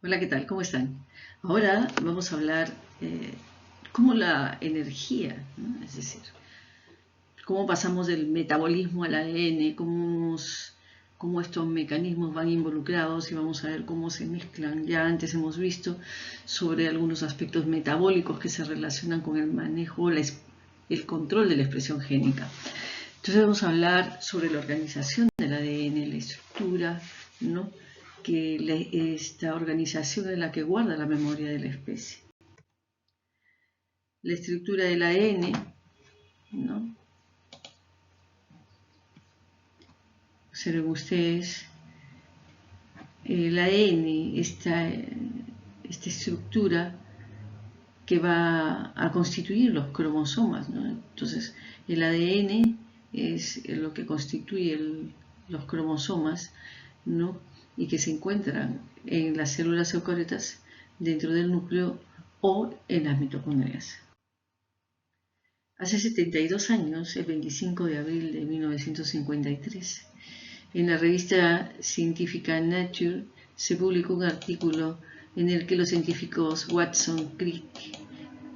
Hola, ¿qué tal? ¿Cómo están? Ahora vamos a hablar cómo la energía, ¿no? Es decir, cómo pasamos del metabolismo al ADN, cómo estos mecanismos van involucrados y vamos a ver cómo se mezclan. Ya antes hemos visto sobre algunos aspectos metabólicos que se relacionan con el manejo, el control de la expresión génica. Entonces vamos a hablar sobre la organización del ADN, la estructura, ¿no? Esta organización es la que guarda la memoria de la especie. La estructura del ADN, ¿no? Observen ustedes, el ADN, esta estructura que va a constituir los cromosomas, ¿no? Entonces, el ADN es lo que constituye los cromosomas, ¿no? Y que se encuentran en las células eucariotas dentro del núcleo o en las mitocondrias. Hace 72 años, el 25 de abril de 1953, en la revista científica Nature se publicó un artículo en el que los científicos Watson y Crick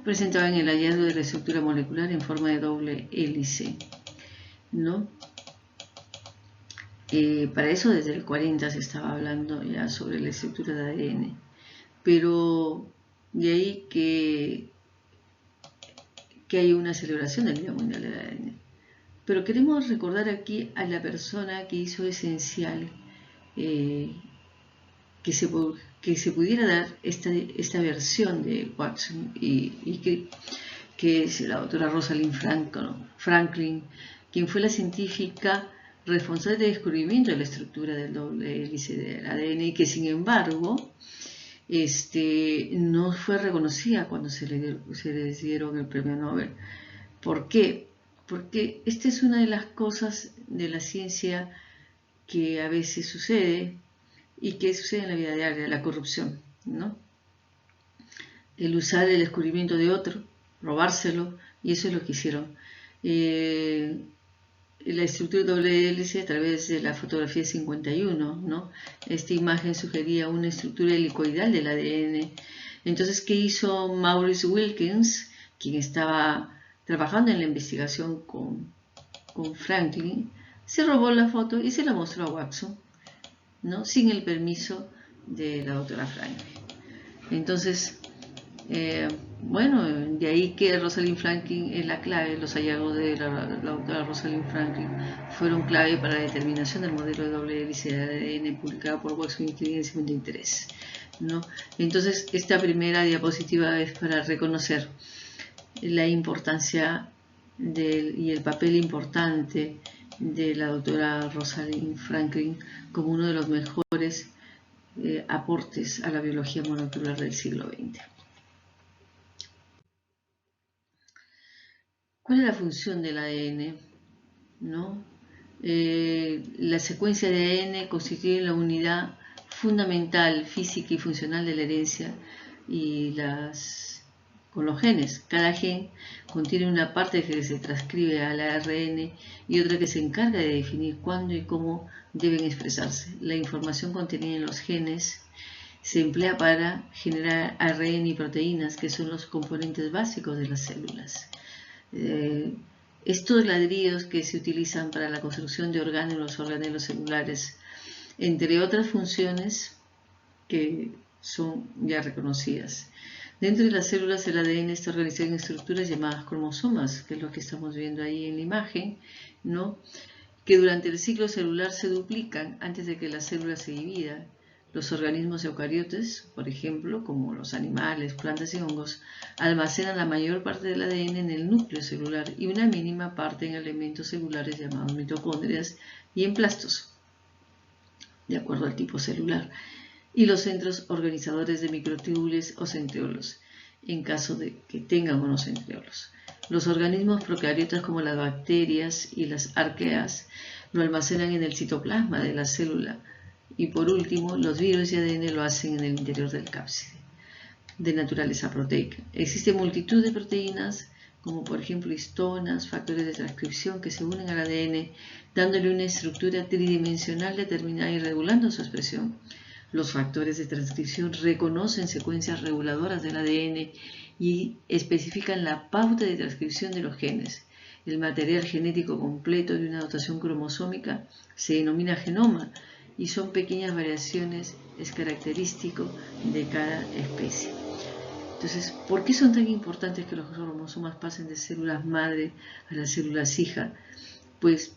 presentaban el hallazgo de la estructura molecular en forma de doble hélice, ¿no? Para eso desde el 40 se estaba hablando ya sobre la estructura de ADN, pero de ahí que hay una celebración del Día Mundial del ADN. Pero queremos recordar aquí a la persona que hizo esencial que se pudiera dar esta versión de Watson y Crick, que es la doctora Rosalind Franklin, quien fue la científica responsable del descubrimiento de la estructura del doble hélice del ADN y que sin embargo no fue reconocida cuando se les dieron el premio Nobel. ¿Por qué? Porque esta es una de las cosas de la ciencia que a veces sucede y que sucede en la vida diaria, la corrupción, ¿no? El usar el descubrimiento de otro, robárselo, y eso es lo que hicieron. La estructura doble hélice a través de la fotografía 51, ¿no? Esta imagen sugería una estructura helicoidal del ADN. Entonces, ¿qué hizo Maurice Wilkins, quien estaba trabajando en la investigación con Franklin? Se robó la foto y se la mostró a Watson, ¿no? Sin el permiso de la doctora Franklin. Entonces, bueno, de ahí que Rosalind Franklin es la clave. Los hallazgos de la doctora Rosalind Franklin fueron clave para la determinación del modelo de doble hélice de ADN publicado por Watson y Crick en 53, ¿no? Entonces, esta primera diapositiva es para reconocer la importancia y el papel importante de la doctora Rosalind Franklin como uno de los mejores aportes a la biología molecular del siglo XX. ¿Cuál es la función del ADN? ¿No? La secuencia de ADN constituye la unidad fundamental, física y funcional de la herencia y con los genes. Cada gen contiene una parte que se transcribe al ARN y otra que se encarga de definir cuándo y cómo deben expresarse. La información contenida en los genes se emplea para generar ARN y proteínas, que son los componentes básicos de las células. Estos ladrillos que se utilizan para la construcción de orgánulos celulares, entre otras funciones que son ya reconocidas. Dentro de las células el ADN está organizado en estructuras llamadas cromosomas, que es lo que estamos viendo ahí en la imagen, ¿no? Que durante el ciclo celular se duplican antes de que la célula se divida. Los organismos eucariotes, por ejemplo, como los animales, plantas y hongos, almacenan la mayor parte del ADN en el núcleo celular y una mínima parte en elementos celulares llamados mitocondrias y en plastos, de acuerdo al tipo celular, y los centros organizadores de microtubules o centriolos, en caso de que tengan unos centriolos. Los organismos procariotas como las bacterias y las arqueas lo almacenan en el citoplasma de la célula. Y por último, los virus y ADN lo hacen en el interior del cápside, de naturaleza proteica. Existe multitud de proteínas, como por ejemplo histonas, factores de transcripción que se unen al ADN, dándole una estructura tridimensional determinada y regulando su expresión. Los factores de transcripción reconocen secuencias reguladoras del ADN y especifican la pauta de transcripción de los genes. El material genético completo de una dotación cromosómica se denomina genoma y son pequeñas variaciones, es característico de cada especie. Entonces, ¿por qué son tan importantes que los cromosomas pasen de células madre a las células hija? Pues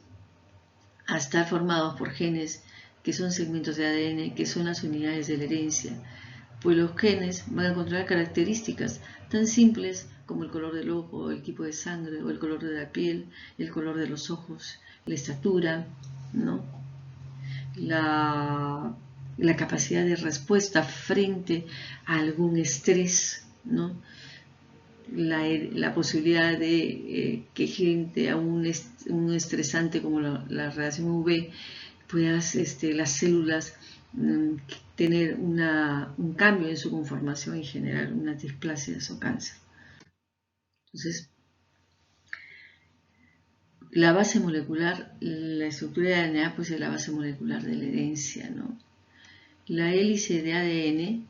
a estar formados por genes que son segmentos de ADN, que son las unidades de la herencia, pues los genes van a controlar características tan simples como el color del ojo, el tipo de sangre o el color de la piel, el color de los ojos, la estatura, ¿no? La capacidad de respuesta frente a algún estrés, ¿no? La posibilidad de que frente a un estresante como la radiación UV puedas las células tener un cambio en su conformación y generar unas displasias o cáncer. Entonces, la base molecular, la estructura de DNA pues es la base molecular de la herencia, ¿no? La hélice de ADN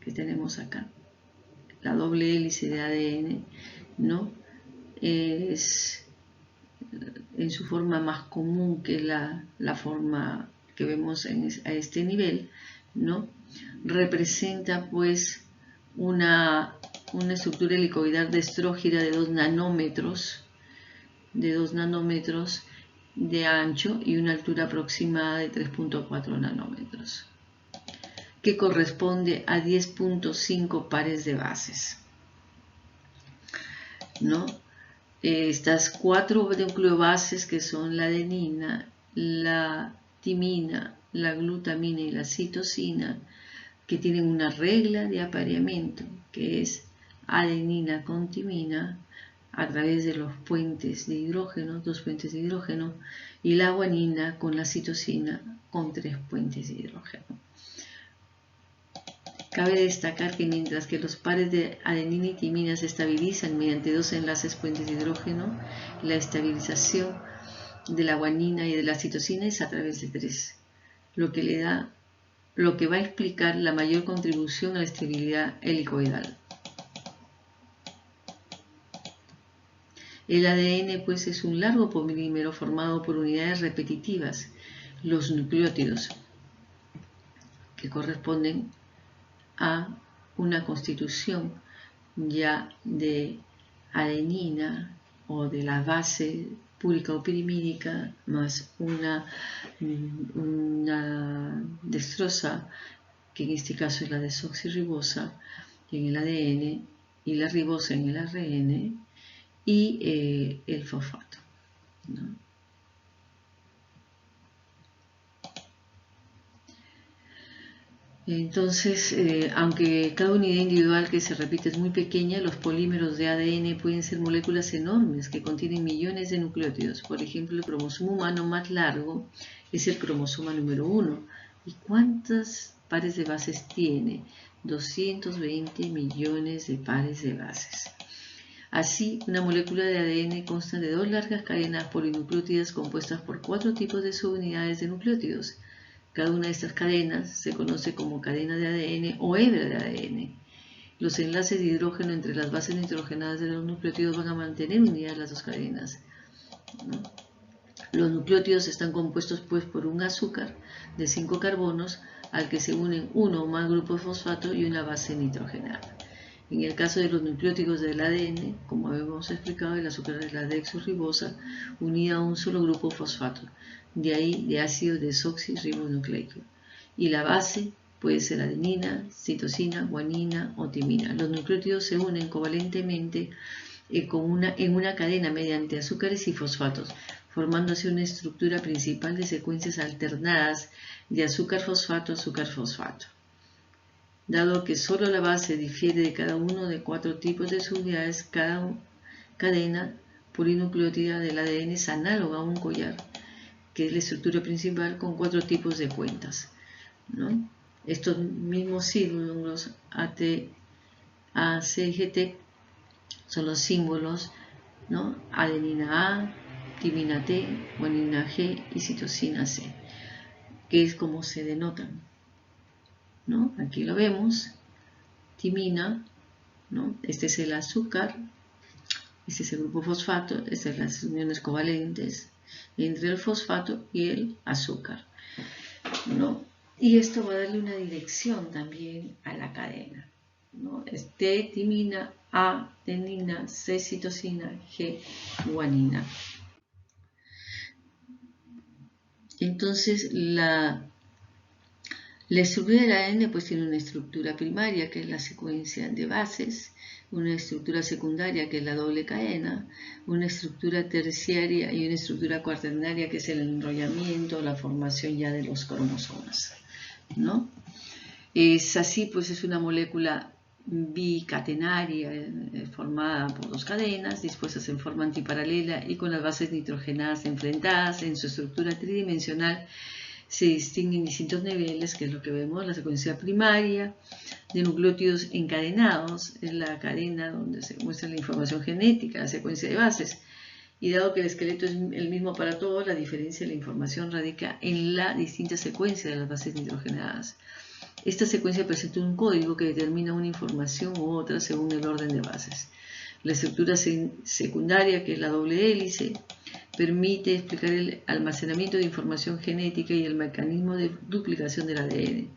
que tenemos acá, la doble hélice de ADN, ¿no? Es en su forma más común, que la forma que vemos a este nivel, ¿no? Representa pues una estructura helicoidal de estrógira de 2 nanómetros, de ancho y una altura aproximada de 3.4 nanómetros, que corresponde a 10.5 pares de bases, ¿no? Estas 4 nucleobases, que son la adenina, la timina, la glutamina y la citosina, que tienen una regla de apareamiento, que es adenina con timina a través de los puentes de hidrógeno, 2 puentes de hidrógeno, y la guanina con la citosina con 3 puentes de hidrógeno. Cabe destacar que mientras que los pares de adenina y timina se estabilizan mediante 2 enlaces puentes de hidrógeno, la estabilización de la guanina y de la citosina es a través de 3, lo que va a explicar la mayor contribución a la estabilidad helicoidal. El ADN pues es un largo polímero formado por unidades repetitivas, los nucleótidos, que corresponden a una constitución ya de adenina o de la base púrica o pirimídica más una dextrosa, que en este caso es la desoxirribosa en el ADN y la ribosa en el ARN y el fosfato, ¿no? Entonces, aunque cada unidad individual que se repite es muy pequeña, los polímeros de ADN pueden ser moléculas enormes que contienen millones de nucleótidos. Por ejemplo, el cromosoma humano más largo es el cromosoma número 1. ¿Y cuántos pares de bases tiene? 220 millones de pares de bases. Así, una molécula de ADN consta de 2 largas cadenas polinucleótidas compuestas por 4 tipos de subunidades de nucleótidos. Cada una de estas cadenas se conoce como cadena de ADN o hebra de ADN. Los enlaces de hidrógeno entre las bases nitrogenadas de los nucleótidos van a mantener unidas las 2 cadenas, ¿no? Los nucleótidos están compuestos pues por un azúcar de 5 carbonos al que se unen 1 o más grupos de fosfato y una base nitrogenada. En el caso de los nucleótidos del ADN, como hemos explicado, el azúcar es la desoxirribosa unida a un solo grupo fosfato, de ahí de ácido desoxirribonucleico. Y la base puede ser adenina, citosina, guanina o timina. Los nucleótidos se unen covalentemente en una cadena mediante azúcares y fosfatos, formándose una estructura principal de secuencias alternadas de azúcar-fosfato, azúcar-fosfato. Dado que solo la base difiere de cada uno de 4 tipos de subunidades, cada cadena polinucleótida del ADN es análoga a un collar, que es la estructura principal con 4 tipos de cuentas, ¿no? Estos mismos símbolos AT, A, C y GT son los símbolos, ¿no? Adenina A, timina T, guanina G y citosina C, que es como se denotan, ¿no? Aquí lo vemos, timina, ¿no? Este es el azúcar, este es el grupo fosfato, estas son las uniones covalentes entre el fosfato y el azúcar, ¿no? Y esto va a darle una dirección también a la cadena, ¿no? Es T, timina, A, adenina, C, citosina, G, guanina. Entonces, la estructura del ADN pues tiene una estructura primaria, que es la secuencia de bases, una estructura secundaria, que es la doble cadena, una estructura terciaria y una estructura cuaternaria, que es el enrollamiento, la formación ya de los cromosomas, ¿no? Es así, pues es una molécula bicatenaria formada por dos cadenas dispuestas en forma antiparalela y con las bases nitrogenadas enfrentadas. En su estructura tridimensional se distinguen distintos niveles, que es lo que vemos: la secuencia primaria de nucleótidos encadenados, es la cadena donde se muestra la información genética, la secuencia de bases. Y dado que el esqueleto es el mismo para todos, la diferencia de la información radica en la distinta secuencia de las bases nitrogenadas. Esta secuencia presenta un código que determina una información u otra según el orden de bases. La estructura secundaria, que es la doble hélice, permite explicar el almacenamiento de información genética y el mecanismo de duplicación del ADN.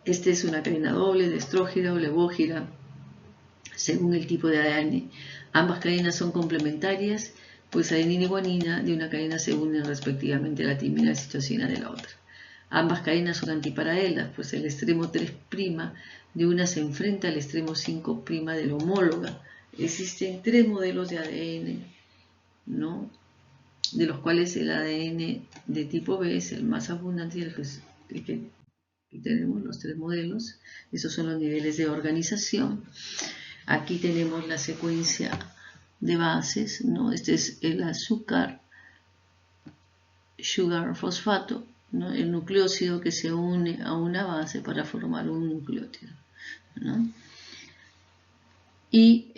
Esta es una cadena doble, destrógira o levógira, según el tipo de ADN. Ambas cadenas son' pues adenina y guanina de una cadena se unen respectivamente a la timina y la citosina de la otra. Ambas cadenas son antiparalelas, pues el extremo 3' de una se enfrenta al extremo 5' de la homóloga. Existen 3 modelos de ADN, ¿no?, de los cuales el ADN de tipo B es el más abundante y el que tenemos los 3 modelos. Esos son los niveles de organización. Aquí tenemos la secuencia de bases, ¿no? Este es el azúcar, sugar fosfato, ¿no?, el nucleósido que se une a una base para formar un nucleótido, ¿no? Y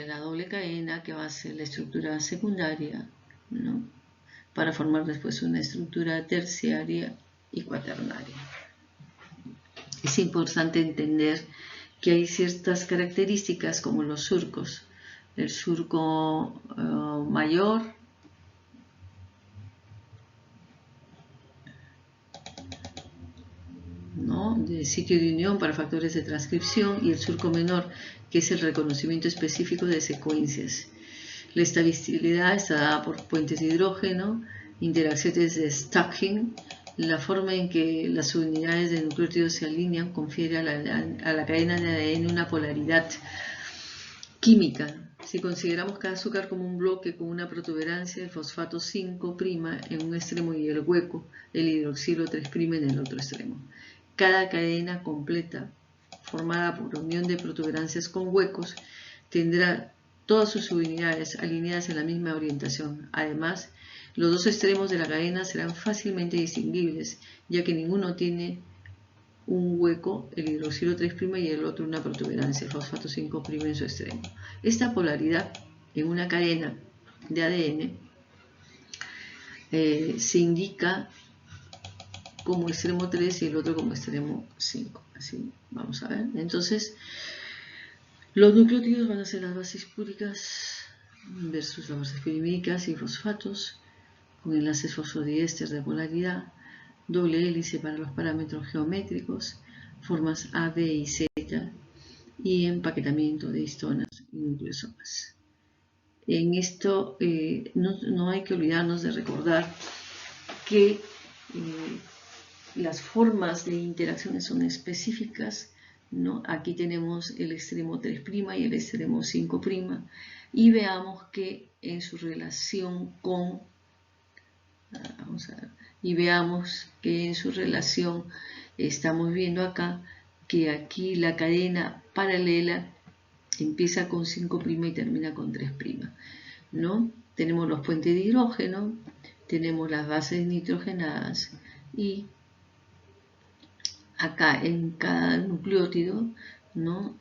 la doble cadena, que va a ser la estructura secundaria, ¿no?, para formar después una estructura terciaria y cuaternaria. Es importante entender que hay ciertas características como los surcos. El surco mayor, ¿no?, de sitio de unión para factores de transcripción, y el surco menor, que es el reconocimiento específico de secuencias. La estabilidad está dada por puentes de hidrógeno, interacciones de stacking. La forma en que las unidades de nucleótidos se alinean confiere a la cadena de ADN una polaridad química. Si consideramos cada azúcar como un bloque con una protuberancia, el fosfato 5' en un extremo y el hueco, el hidroxilo 3' en el otro extremo. Cada cadena completa, formada por unión de protuberancias con huecos, tendrá todas sus subunidades alineadas en la misma orientación. Además, los dos extremos de la cadena serán fácilmente distinguibles, ya que ninguno tiene un hueco, el hidroxilo 3' y el otro una protuberancia, el fosfato 5' en su extremo. Esta polaridad en una cadena de ADN se indica como extremo 3 y el otro como extremo 5. Así vamos a ver. Entonces, los nucleótidos van a ser las bases púricas versus las bases pirimídicas y fosfatos, con enlaces fosfodiéster de polaridad, doble hélice para los parámetros geométricos, formas A, B y Z, y empaquetamiento de histonas y nucleosomas. En esto no hay que olvidarnos de recordar que las formas de interacciones son específicas, ¿no? Aquí tenemos el extremo 3' y el extremo 5', y veamos que en su relación con, vamos a ver, y veamos que en su relación estamos viendo acá que aquí la cadena paralela empieza con 5' y termina con 3', ¿no? Tenemos los puentes de hidrógeno, tenemos las bases nitrogenadas, y acá en cada nucleótido, ¿no?,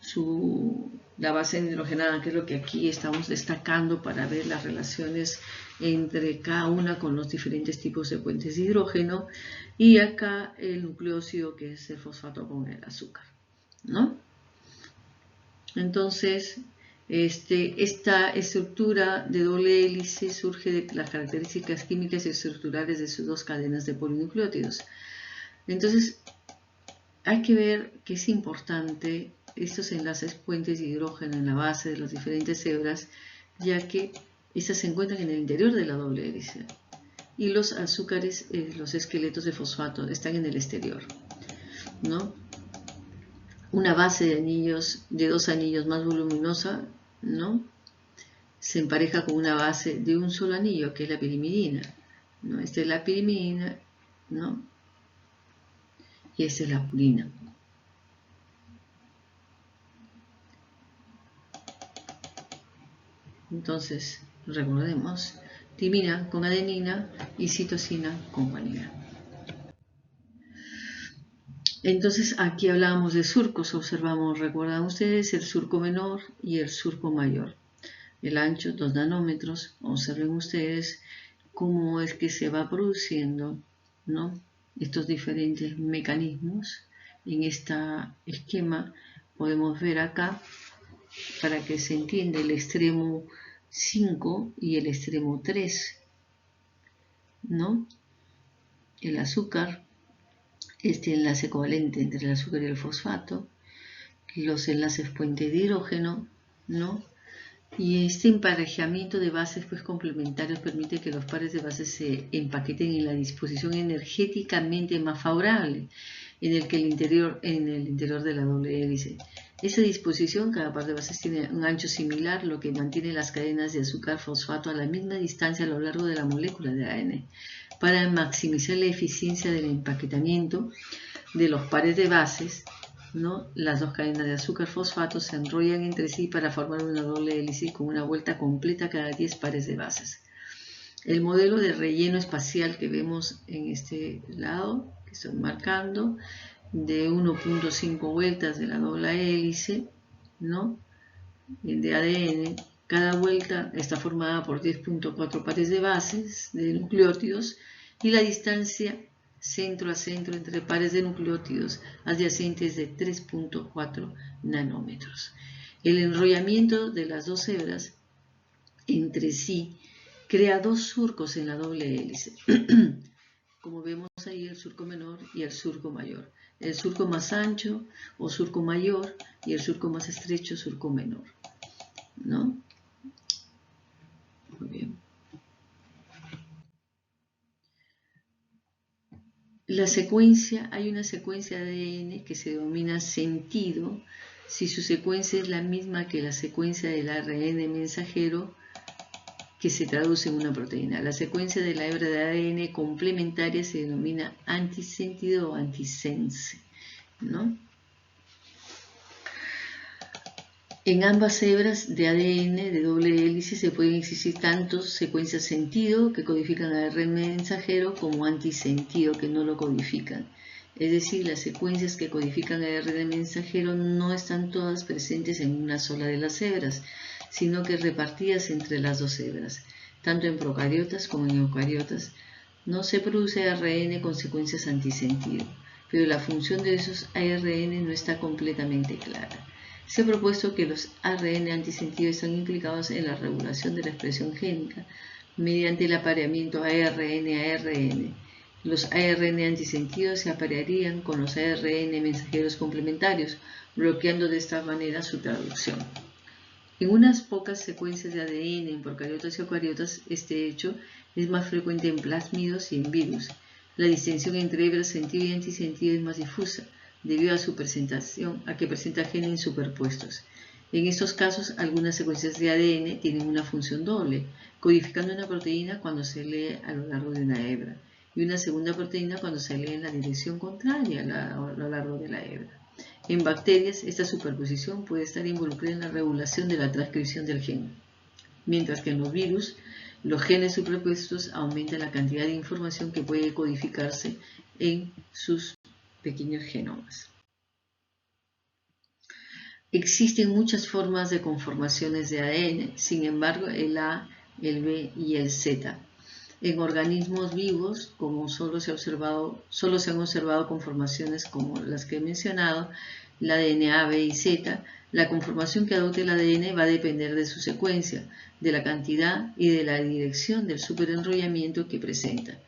la base nitrogenada, que es lo que aquí estamos destacando para ver las relaciones entre cada una con los diferentes tipos de puentes de hidrógeno, y acá el nucleósido, que es el fosfato con el azúcar, ¿no? Entonces, esta estructura de doble hélice surge de las características químicas y estructurales de sus dos cadenas de polinucleótidos. Entonces, hay que ver que es importante estos enlaces puentes de hidrógeno en la base de las diferentes hebras, ya que estas se encuentran en el interior de la doble hélice y los azúcares, los esqueletos de fosfato, están en el exterior, ¿no? Una base de anillos, de dos anillos más voluminosa, ¿no?, se empareja con una base de un solo anillo, que es la pirimidina, ¿no? Esta es la pirimidina, ¿no?, y esta es la purina. Entonces, recordemos, timina con adenina y citosina con guanina. Entonces, aquí hablábamos de surcos, observamos, recuerdan ustedes, el surco menor y el surco mayor. El ancho, 2 nanómetros, observen ustedes cómo es que se va produciendo, ¿no?, estos diferentes mecanismos. En este esquema podemos ver acá, para que se entienda, el extremo 5 y el extremo 3, ¿no? El azúcar, este enlace covalente entre el azúcar y el fosfato, los enlaces puente de hidrógeno, ¿no? Y este emparejamiento de bases pues complementarios permite que los pares de bases se empaqueten en la disposición energéticamente más favorable en el interior de la doble hélice. Esa disposición, cada par de bases tiene un ancho similar, lo que mantiene las cadenas de azúcar-fosfato a la misma distancia a lo largo de la molécula de ADN. Para maximizar la eficiencia del empaquetamiento de los pares de bases, ¿no?, las dos cadenas de azúcar-fosfato se enrollan entre sí para formar una doble hélice con una vuelta completa cada 10 pares de bases. El modelo de relleno espacial que vemos en este lado, que estoy marcando, de 1.5 vueltas de la doble hélice, ¿no?, de ADN, cada vuelta está formada por 10.4 pares de bases de nucleótidos, y la distancia centro a centro entre pares de nucleótidos adyacentes de 3.4 nanómetros. El enrollamiento de las dos hebras entre sí crea dos surcos en la doble hélice, como vemos ahí, el surco menor y el surco mayor. El surco más ancho o surco mayor y el surco más estrecho, surco menor, ¿no? Muy bien. Hay una secuencia de ADN que se denomina sentido si su secuencia es la misma que la secuencia del ARN mensajero que se traduce en una proteína. La secuencia de la hebra de ADN complementaria se denomina antisentido o antisense, ¿no? En ambas hebras de ADN de doble hélice se pueden existir tanto secuencias sentido que codifican ARN mensajero como antisentido que no lo codifican. Es decir, las secuencias que codifican ARN mensajero no están todas presentes en una sola de las hebras, sino que repartidas entre las dos hebras. Tanto en procariotas como en eucariotas no se produce ARN con secuencias antisentido, pero la función de esos ARN no está completamente clara. Se ha propuesto que los ARN antisentido están implicados en la regulación de la expresión génica mediante el apareamiento ARN-ARN. Los ARN antisentidos se aparearían con los ARN mensajeros complementarios, bloqueando de esta manera su traducción. En unas pocas secuencias de ADN en procariotas y eucariotas, este hecho es más frecuente en plásmidos y en virus. La distinción entre hebras sentido y antisentido es más difusa, debido a su presentación, a que presenta genes superpuestos. En estos casos, algunas secuencias de ADN tienen una función doble, codificando una proteína cuando se lee a lo largo de una hebra, y una segunda proteína cuando se lee en la dirección contraria a lo largo de la hebra. En bacterias, esta superposición puede estar involucrada en la regulación de la transcripción del gen, mientras que en los virus, los genes superpuestos aumentan la cantidad de información que puede codificarse en sus pequeños genomas. Existen muchas formas de conformaciones de ADN, sin embargo, el A el B y el Z. En organismos vivos, como solo se han observado conformaciones como las que he mencionado, el ADN A, B y Z, la conformación que adopte el ADN va a depender de su secuencia, de la cantidad y de la dirección del superenrollamiento que presenta.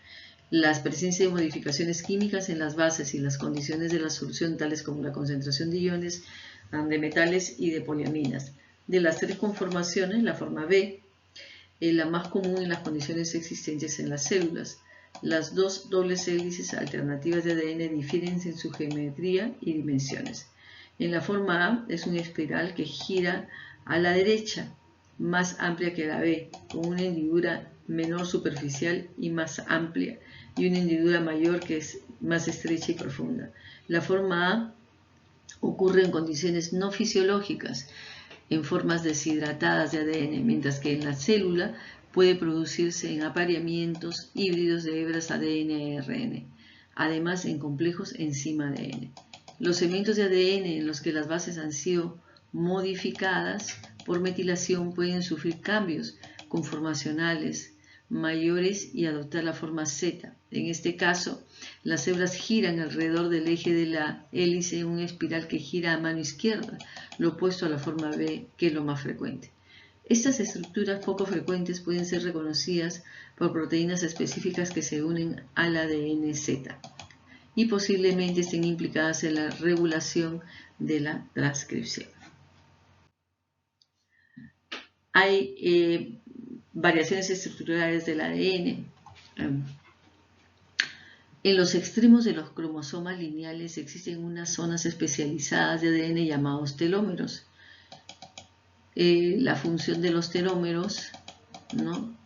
La presencia de modificaciones químicas en las bases y las condiciones de la solución, tales como la concentración de iones, de metales y de poliaminas. De las tres conformaciones, la forma B es la más común en las condiciones existentes en las células. Las dos dobles hélices alternativas de ADN difieren en su geometría y dimensiones. En la forma A es una espiral que gira a la derecha, más amplia que la B, con una hendidura menor superficial y más amplia, y una hendidura mayor que es más estrecha y profunda. La forma A ocurre en condiciones no fisiológicas, en formas deshidratadas de ADN, mientras que en la célula puede producirse en apareamientos híbridos de hebras ADN y ARN, además en complejos enzima ADN. Los segmentos de ADN en los que las bases han sido modificadas por metilación pueden sufrir cambios conformacionales mayores y adoptar la forma Z. En este caso, las hebras giran alrededor del eje de la hélice en una espiral que gira a mano izquierda, lo opuesto a la forma B, que es lo más frecuente. Estas estructuras poco frecuentes pueden ser reconocidas por proteínas específicas que se unen al ADN Z y posiblemente estén implicadas en la regulación de la transcripción. Hay variaciones estructurales del ADN. En los extremos de los cromosomas lineales existen unas zonas especializadas de ADN llamados telómeros. La función de los telómeros, ¿no?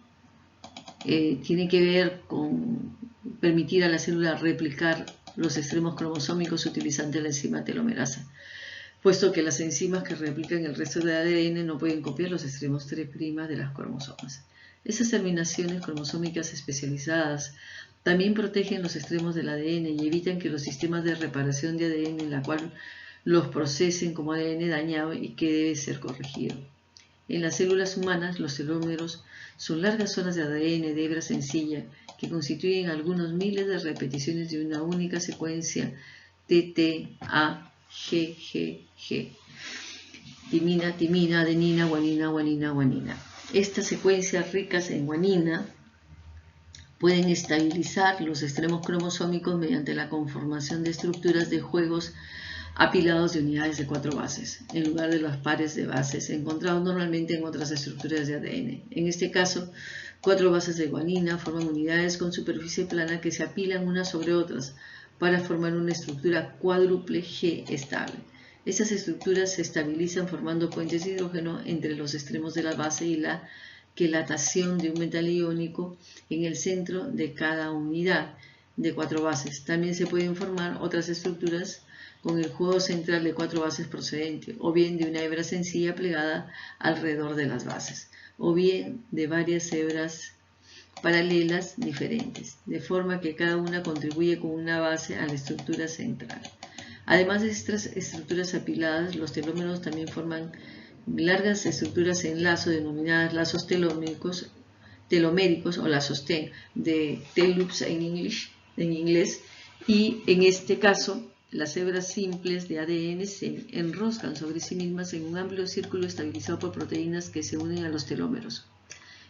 Tiene que ver con permitir a la célula replicar los extremos cromosómicos utilizando la enzima telomerasa, puesto que las enzimas que replican el resto del ADN no pueden copiar los extremos 3' de las cromosomas. Esas terminaciones cromosómicas especializadas también protegen los extremos del ADN y evitan que los sistemas de reparación de ADN en la cual los procesen como ADN dañado y que debe ser corregido. En las células humanas, los telómeros son largas zonas de ADN de hebra sencilla que constituyen algunos miles de repeticiones de una única secuencia TT-A GGG. Timina, timina, adenina, guanina, guanina, guanina. Estas secuencias ricas en guanina pueden estabilizar los extremos cromosómicos mediante la conformación de estructuras de juegos apilados de unidades de 4 bases, en lugar de los pares de bases encontrados normalmente en otras estructuras de ADN. En este caso, 4 bases de guanina forman unidades con superficie plana que se apilan unas sobre otras para formar una estructura cuádruple G estable. Estas estructuras se estabilizan formando puentes de hidrógeno entre los extremos de la base y la quelatación de un metal iónico en el centro de cada unidad de 4 bases. También se pueden formar otras estructuras con el juego central de 4 bases procedente, o bien de una hebra sencilla plegada alrededor de las bases, o bien de varias hebras paralelas diferentes, de forma que cada una contribuye con una base a la estructura central. Además de estas estructuras apiladas, los telómeros también forman largas estructuras en lazo denominadas lazos teloméricos o lazos T, de T-loops en inglés, y en este caso las hebras simples de ADN se enroscan sobre sí mismas en un amplio círculo estabilizado por proteínas que se unen a los telómeros.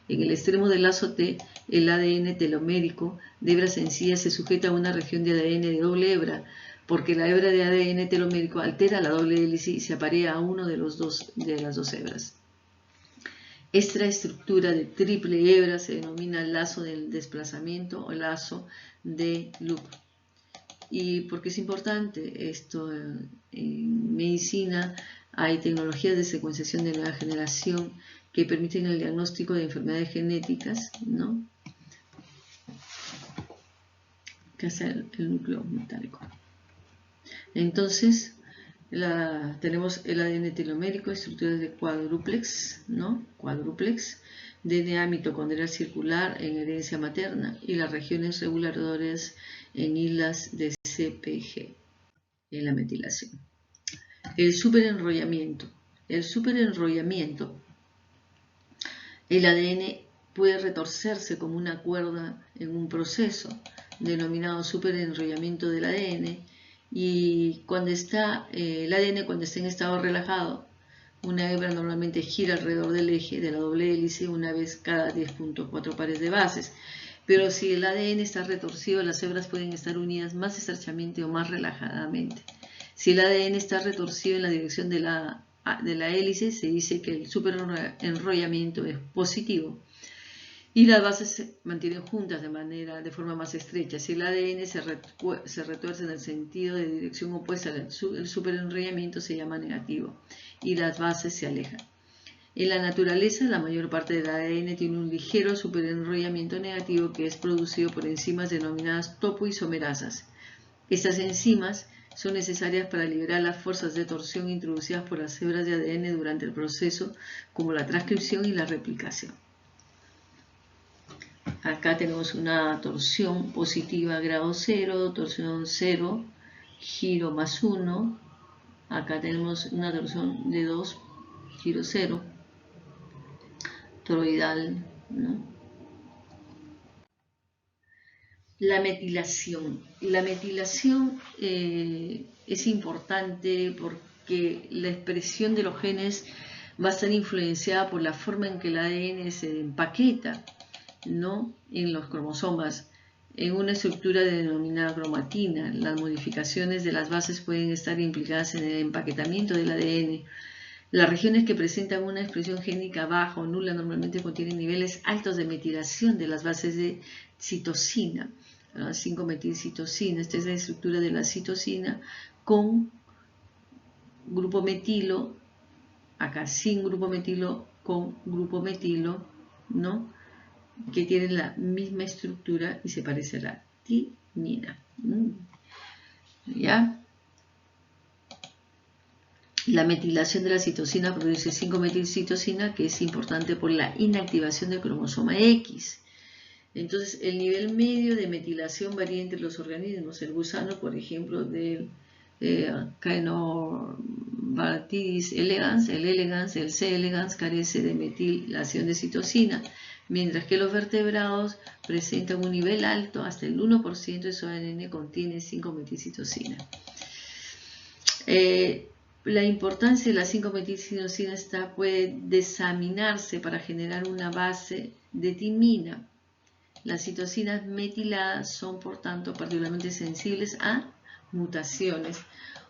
En el extremo del lazo T, el ADN telomérico de hebra sencilla se sujeta a una región de ADN de doble hebra, porque la hebra de ADN telomérico altera la doble hélice y se aparea a uno de las dos hebras. Esta estructura de triple hebra se denomina lazo del desplazamiento o lazo de loop. ¿Y por qué es importante esto? En medicina hay tecnologías de secuenciación de nueva generación que permiten el diagnóstico de enfermedades genéticas, ¿no? Que hace el núcleo metálico. Entonces, tenemos el ADN telomérico, estructuras de cuádruplex, ¿no? Cuádruplex, DNA mitocondrial circular en herencia materna y las regiones reguladoras en islas de CpG en la metilación. El superenrollamiento. El ADN puede retorcerse como una cuerda en un proceso denominado superenrollamiento del ADN, y cuando está el ADN, cuando está en estado relajado, una hebra normalmente gira alrededor del eje de la doble hélice una vez cada 10.4 pares de bases. Pero si el ADN está retorcido, las hebras pueden estar unidas más estrechamente o más relajadamente. Si el ADN está retorcido en la dirección de la hélice, se dice que el superenrollamiento es positivo y las bases se mantienen juntas de forma más estrecha. Si el ADN se retuerce en el sentido de dirección opuesta, el superenrollamiento se llama negativo y las bases se alejan. En la naturaleza, la mayor parte del ADN tiene un ligero superenrollamiento negativo que es producido por enzimas denominadas topoisomerasas. Estas enzimas son necesarias para liberar las fuerzas de torsión introducidas por las hebras de ADN durante el proceso, como la transcripción y la replicación. Acá tenemos una torsión positiva grado 0, torsión 0, giro más 1. Acá tenemos una torsión de 2, giro 0, toroidal, ¿no? La metilación. La metilación es importante porque la expresión de los genes va a estar influenciada por la forma en que el ADN se empaqueta, ¿no?, en los cromosomas, en una estructura denominada cromatina. Las modificaciones de las bases pueden estar implicadas en el empaquetamiento del ADN. Las regiones que presentan una expresión génica baja o nula normalmente contienen niveles altos de metilación de las bases de citosina, 5-metilcitosina. Esta es la estructura de la citosina con grupo metilo, acá sin grupo metilo, con grupo metilo, ¿no?, que tienen la misma estructura y se parece a la timina. ¿Ya? La metilación de la citosina produce 5-metilcitosina, que es importante por la inactivación del cromosoma X. Entonces, el nivel medio de metilación varía entre los organismos. El gusano, por ejemplo, del Caenorhabditis elegans, el C. elegans, carece de metilación de citosina, mientras que los vertebrados presentan un nivel alto, hasta el 1% de su ADN contiene 5-metilcitosina. La importancia de la 5-metilcitosina puede desaminarse para generar una base de timina. Las citosinas metiladas son, por tanto, particularmente sensibles a mutaciones.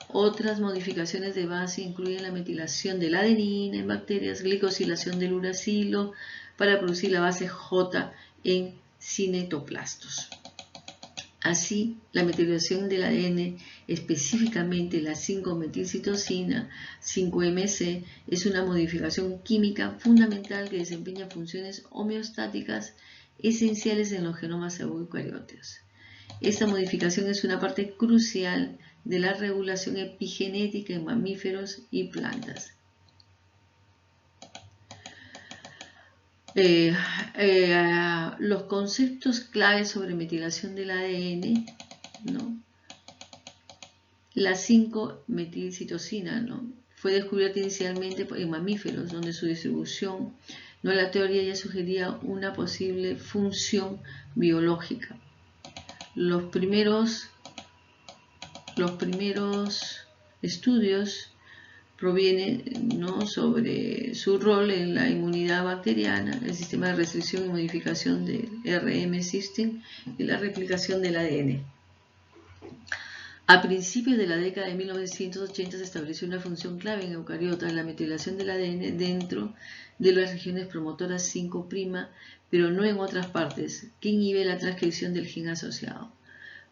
Otras modificaciones de base incluyen la metilación de la adenina en bacterias, glicosilación del uracilo para producir la base J en cinetoplastos. Así, la metilación del ADN, específicamente la 5-metilcitosina 5-MC, es una modificación química fundamental que desempeña funciones homeostáticas esenciales en los genomas eucariotas. Esta modificación es una parte crucial de la regulación epigenética en mamíferos y plantas. Los conceptos claves sobre metilación del ADN, ¿no? La 5-metilcitosina, ¿no?, fue descubierta inicialmente en mamíferos, donde su distribución, no, la teoría ya sugería una posible función biológica. Los primeros estudios provienen, ¿no?, sobre su rol en la inmunidad bacteriana, el sistema de restricción y modificación del RM system y la replicación del ADN. A principios de la década de 1980 se estableció una función clave en eucariotas, la metilación del ADN dentro de las regiones promotoras 5', pero no en otras partes, que inhibe la transcripción del gen asociado.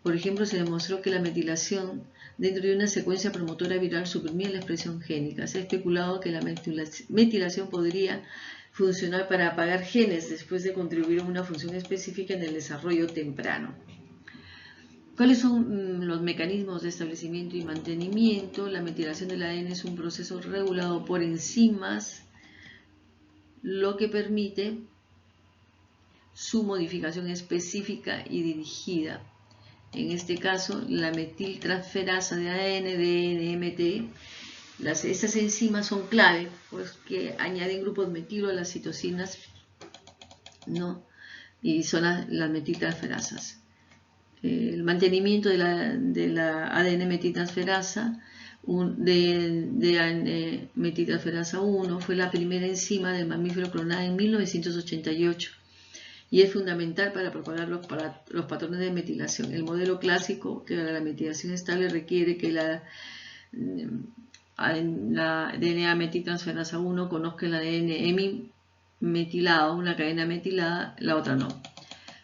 Por ejemplo, se demostró que la metilación dentro de una secuencia promotora viral suprimía la expresión génica. Se ha especulado que la metilación podría funcionar para apagar genes después de contribuir a una función específica en el desarrollo temprano. ¿Cuáles son los mecanismos de establecimiento y mantenimiento? La metilación del ADN es un proceso regulado por enzimas, lo que permite su modificación específica y dirigida. En este caso, la metiltransferasa de ADN de NMT, estas enzimas son clave, pues que añaden grupos metilo a las citosinas ¿no? Y son las metiltransferasas. El mantenimiento de la ADN metiltransferasa de metiltransferasa 1 fue la primera enzima del mamífero clonada en 1988 y es fundamental para propagar los patrones de metilación. El modelo clásico de la metilación estable requiere que la DNA metiltransferasa 1 conozca el ADN metilado, una cadena metilada, la otra no.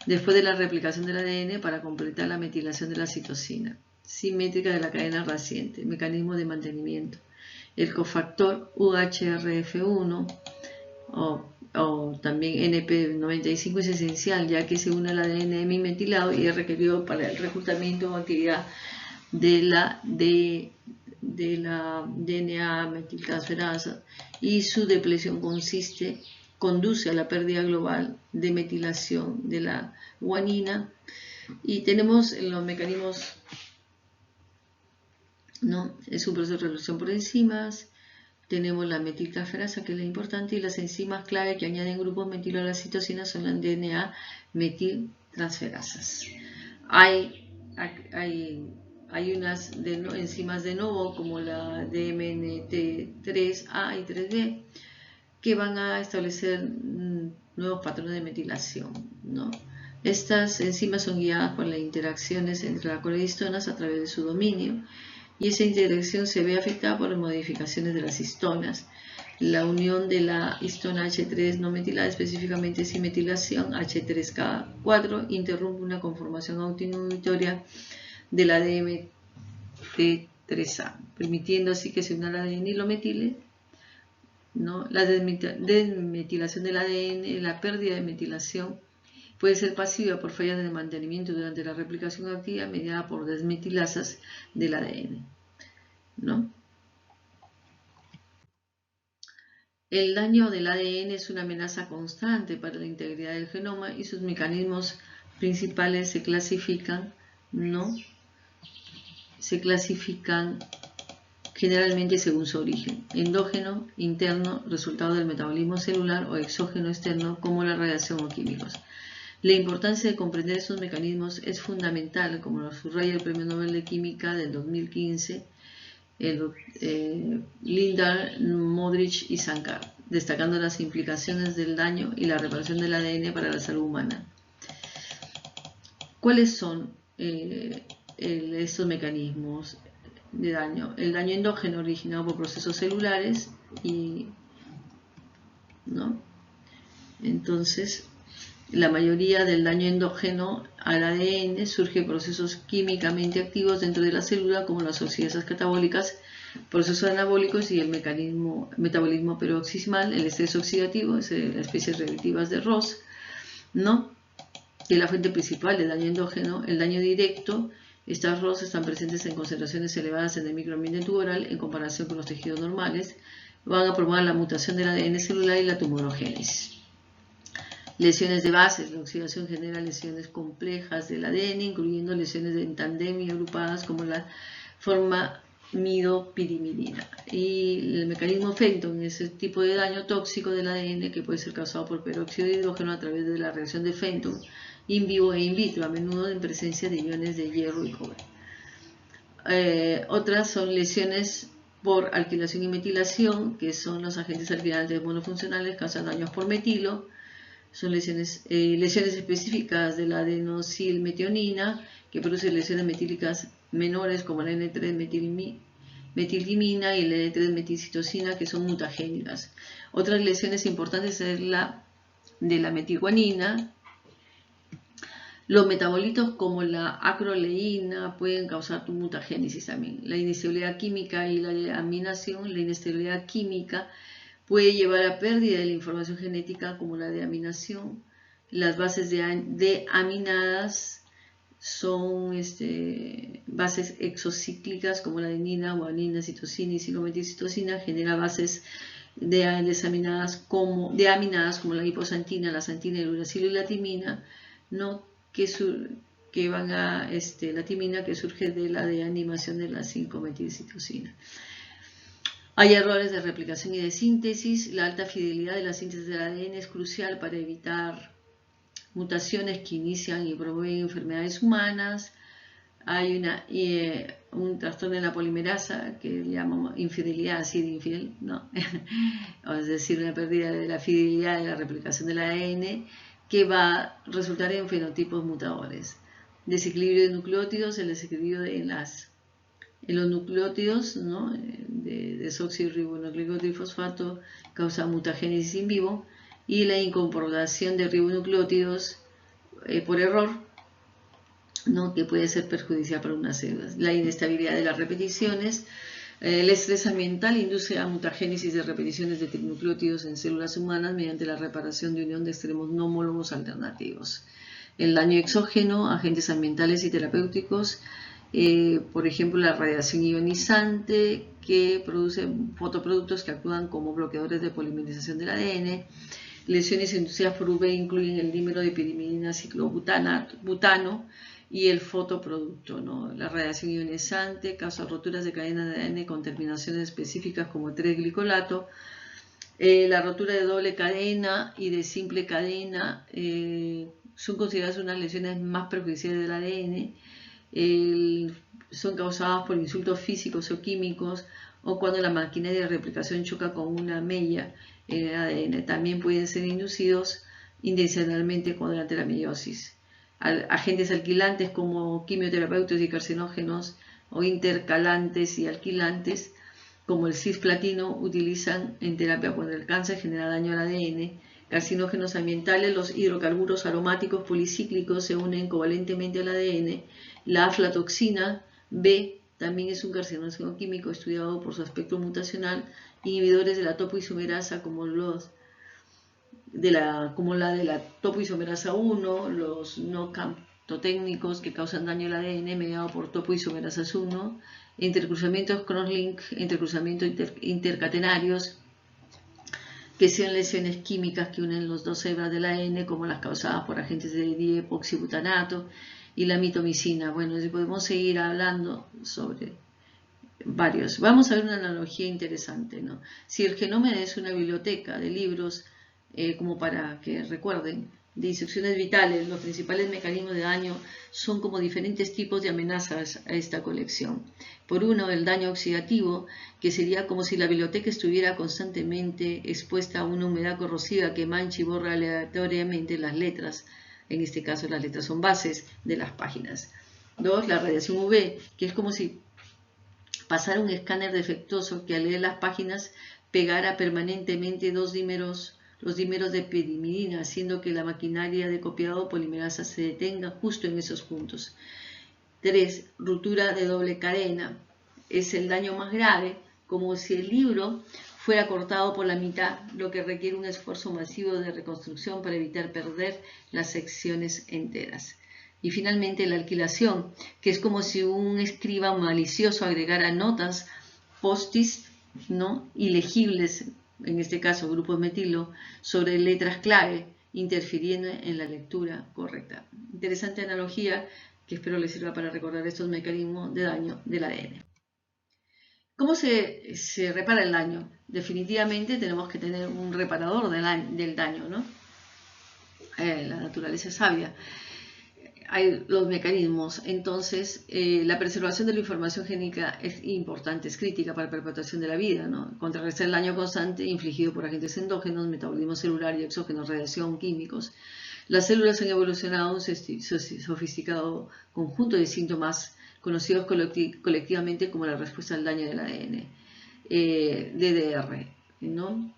Después de la replicación del ADN para completar la metilación de la citosina simétrica de la cadena reciente, mecanismo de mantenimiento. El cofactor UHRF1 o también NP95 es esencial, ya que se une al ADN metilado y es requerido para el reclutamiento o actividad de la DNA metiltransferasa, y su depleción conduce a la pérdida global de metilación de la guanina. Y tenemos los mecanismos, ¿no? Es un proceso de reducción por enzimas. Tenemos la metiltransferasa, que es la importante, y las enzimas clave que añaden grupos metilo a la citosina son las DNA metiltransferasas. Hay unas enzimas de nuevo, como la DMNT3A y 3B, que van a establecer nuevos patrones de metilación, ¿no? Estas enzimas son guiadas por las interacciones entre las colehistonas a través de su dominio, y esa interacción se ve afectada por las modificaciones de las histonas. La unión de la histona H3 no metilada, específicamente sin metilación H3K4, interrumpe una conformación autoinhibitoria de la DMT3A, permitiendo así que se una al ADN y lo metile, ¿no? La desmetilación del ADN, la pérdida de metilación, puede ser pasiva por fallas de mantenimiento durante la replicación activa mediada por desmetilasas del ADN, ¿no? El daño del ADN es una amenaza constante para la integridad del genoma y sus mecanismos principales se clasifican, ¿no? Se clasifican generalmente según su origen: endógeno, interno, resultado del metabolismo celular, o exógeno, externo, como la radiación o químicos. La importancia de comprender estos mecanismos es fundamental, como lo subraya el Premio Nobel de Química del 2015, Lindar, Modrich y Sankar, destacando las implicaciones del daño y la reparación del ADN para la salud humana. ¿Cuáles son estos mecanismos de daño? El daño endógeno, originado por procesos celulares, ¿no? Entonces, la mayoría del daño endógeno al ADN surge de procesos químicamente activos dentro de la célula, como las oxidasas catabólicas, procesos anabólicos y el metabolismo peroxismal, el estrés oxidativo, las especies reactivas de Ross, ¿no? Que es la fuente principal del daño endógeno. El daño directo: estas Ross están presentes en concentraciones elevadas en el microambiente tumoral en comparación con los tejidos normales, van a promover la mutación del ADN celular y la tumorogénesis. Lesiones de bases: la oxidación genera lesiones complejas del ADN, incluyendo lesiones en tándem y agrupadas, como la formamidopirimidina. Y el mecanismo Fenton es el tipo de daño tóxico del ADN que puede ser causado por peróxido de hidrógeno a través de la reacción de Fenton in vivo e in vitro, a menudo en presencia de iones de hierro y cobre. Otras son lesiones por alquilación y metilación, que son los agentes alquilantes monofuncionales, causan daños por metilo. Son lesiones específicas de la adenosilmetionina, que produce lesiones metílicas menores, como la N3-metilgimina y la N3-metilcitosina, que son mutagénicas. Otras lesiones importantes es la de la metilguanina. Los metabolitos como la acroleína pueden causar tu mutagénesis también. La inestabilidad química y la aminación. La inestabilidad química puede llevar a pérdida de la información genética, como la deaminación. Las bases de aminadas son bases exocíclicas, como la adenina, guanina, citosina y cilometilcitosina. Genera bases de aminadas como la liposantina, la santina, el uracilo y la timina, ¿no? Que van a la timina, que surge de la deanimación de la 5-metilcitosina. Hay errores de replicación y de síntesis. La alta fidelidad de la síntesis del ADN es crucial para evitar mutaciones que inician y promueven enfermedades humanas. Hay un trastorno en la polimerasa que llamamos infidelidad, así de infiel, ¿no? Es decir, una pérdida de la fidelidad de la replicación del ADN que va a resultar en fenotipos mutadores. Desequilibrio de nucleótidos, el desequilibrio en los nucleótidos, ¿no? de desoxirribonucleico trifosfato causa mutagénesis in vivo, y la incorporación de ribonucleótidos por error, ¿no? que puede ser perjudicial para unas células. La inestabilidad de las repeticiones, el estrés ambiental induce a mutagénesis de repeticiones de trinucleótidos en células humanas mediante la reparación de unión de extremos no homólogos alternativos. El daño exógeno, agentes ambientales y terapéuticos, por ejemplo la radiación ionizante que produce fotoproductos que actúan como bloqueadores de polimerización del ADN. Lesiones inducidas por UV incluyen el dímero de pirimidina ciclobutano y el fotoproducto, ¿no? La radiación ionizante causa roturas de cadenas de ADN con terminaciones específicas como 3-glicolato. La rotura de doble cadena y de simple cadena son consideradas unas lesiones más perjudiciales del ADN. Son causadas por insultos físicos o químicos o cuando la maquinaria de replicación choca con una mella en el ADN. También pueden ser inducidos intencionalmente durante la meiosis. Agentes alquilantes como quimioterapeutas y carcinógenos o intercalantes y alquilantes como el cisplatino utilizan en terapia cuando el cáncer genera daño al ADN. Carcinógenos ambientales, los hidrocarburos aromáticos policíclicos se unen covalentemente al ADN. La aflatoxina B también es un carcinógeno químico estudiado por su aspecto mutacional. Inhibidores de la topoisomerasa como la de la topoisomerasa 1, los no camptotécnicos que causan daño al ADN mediado por topoisomerasas 1, intercruzamientos cross-link, intercruzamientos intercatenarios, que sean lesiones químicas que unen los dos hebras del ADN, como las causadas por agentes de diepoxibutanato y la mitomicina. Bueno, podemos seguir hablando sobre varios. Vamos a ver una analogía interesante, ¿no? Si el genoma es una biblioteca de libros, como para que recuerden, de instrucciones vitales, los principales mecanismos de daño son como diferentes tipos de amenazas a esta colección. Por uno, el daño oxidativo, que sería como si la biblioteca estuviera constantemente expuesta a una humedad corrosiva que mancha y borra aleatoriamente las letras. En este caso, las letras son bases de las páginas. Dos, la radiación UV, que es como si pasara un escáner defectuoso que al leer las páginas pegara permanentemente los dímeros de pirimidina, haciendo que la maquinaria de copiado polimerasa se detenga justo en esos puntos. 3. Ruptura de doble cadena. Es el daño más grave, como si el libro fuera cortado por la mitad, lo que requiere un esfuerzo masivo de reconstrucción para evitar perder las secciones enteras. Y finalmente la alquilación, que es como si un escriba malicioso agregara notas post-its, ¿no? ilegibles, en este caso grupos metilo, sobre letras clave, interfiriendo en la lectura correcta. Interesante analogía que espero les sirva para recordar estos mecanismos de daño del ADN. ¿Cómo se repara el daño? Definitivamente tenemos que tener un reparador del daño, ¿no? La naturaleza es sabia. Hay los mecanismos. Entonces, la preservación de la información genética es importante, es crítica para la perpetuación de la vida, ¿no? Contrarrestar el daño constante infligido por agentes endógenos, metabolismo celular y exógenos, radiación, químicos. Las células han evolucionado a un sofisticado conjunto de síntomas conocidos colectivamente como la respuesta al daño del ADN, DDR, ¿no?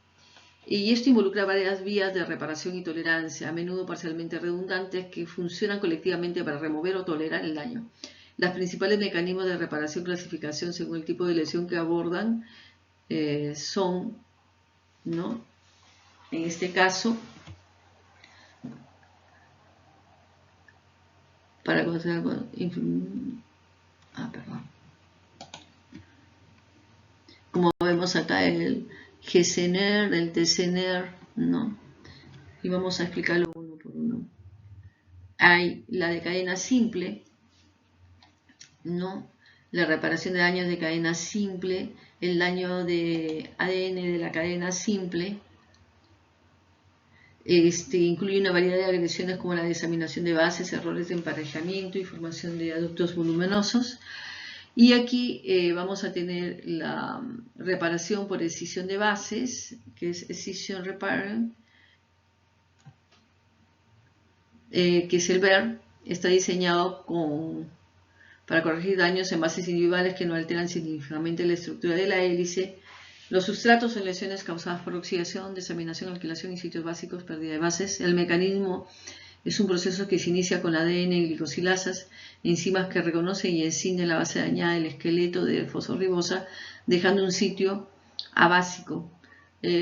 Y esto involucra varias vías de reparación y tolerancia, a menudo parcialmente redundantes, que funcionan colectivamente para remover o tolerar el daño. Los principales mecanismos de reparación y clasificación según el tipo de lesión que abordan son, ¿no? En este caso, para considerar como vemos acá el GCNR, el TCNR, ¿no? Y vamos a explicarlo uno por uno. Hay la de cadena simple, ¿no? La reparación de daños de cadena simple, el daño de ADN de la cadena simple, Incluye una variedad de agresiones como la desaminación de bases, errores de emparejamiento y formación de aductos voluminosos. Y aquí vamos a tener la reparación por escisión de bases, que es Excision Repair, que es el VER. Está diseñado para corregir daños en bases individuales que no alteran significativamente la estructura de la hélice, los sustratos o lesiones causadas por oxidación, desaminación, alquilación y sitios básicos, pérdida de bases. El mecanismo es un proceso que se inicia con ADN y glicosilasas, enzimas que reconocen y encienden la base dañada del esqueleto de fosforibosa, dejando un sitio abásico.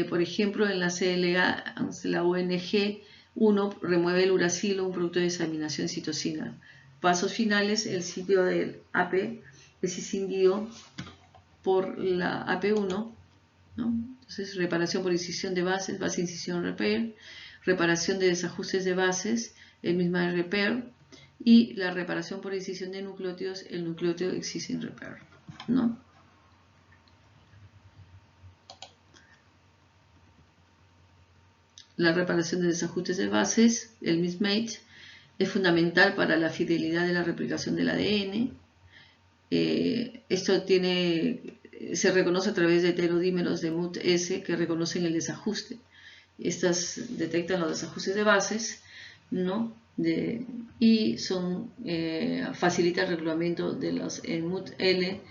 Por ejemplo, en la CLA, la ONG1 remueve el uracilo, un producto de desaminación de citosina. Pasos finales: el sitio del AP es escindido por la AP1, ¿no? Entonces, reparación por incisión de bases, base incisión repair, reparación de desajustes de bases, el mismo repair, y la reparación por incisión de nucleótidos, el nucleótido excision repair, ¿no? La reparación de desajustes de bases, el mismatch, es fundamental para la fidelidad de la replicación del ADN. Esto se reconoce a través de heterodímeros de MUT-S que reconocen el desajuste. Estas detectan los desajustes de bases, ¿no? Y facilita el regulamiento de los en MUT-L,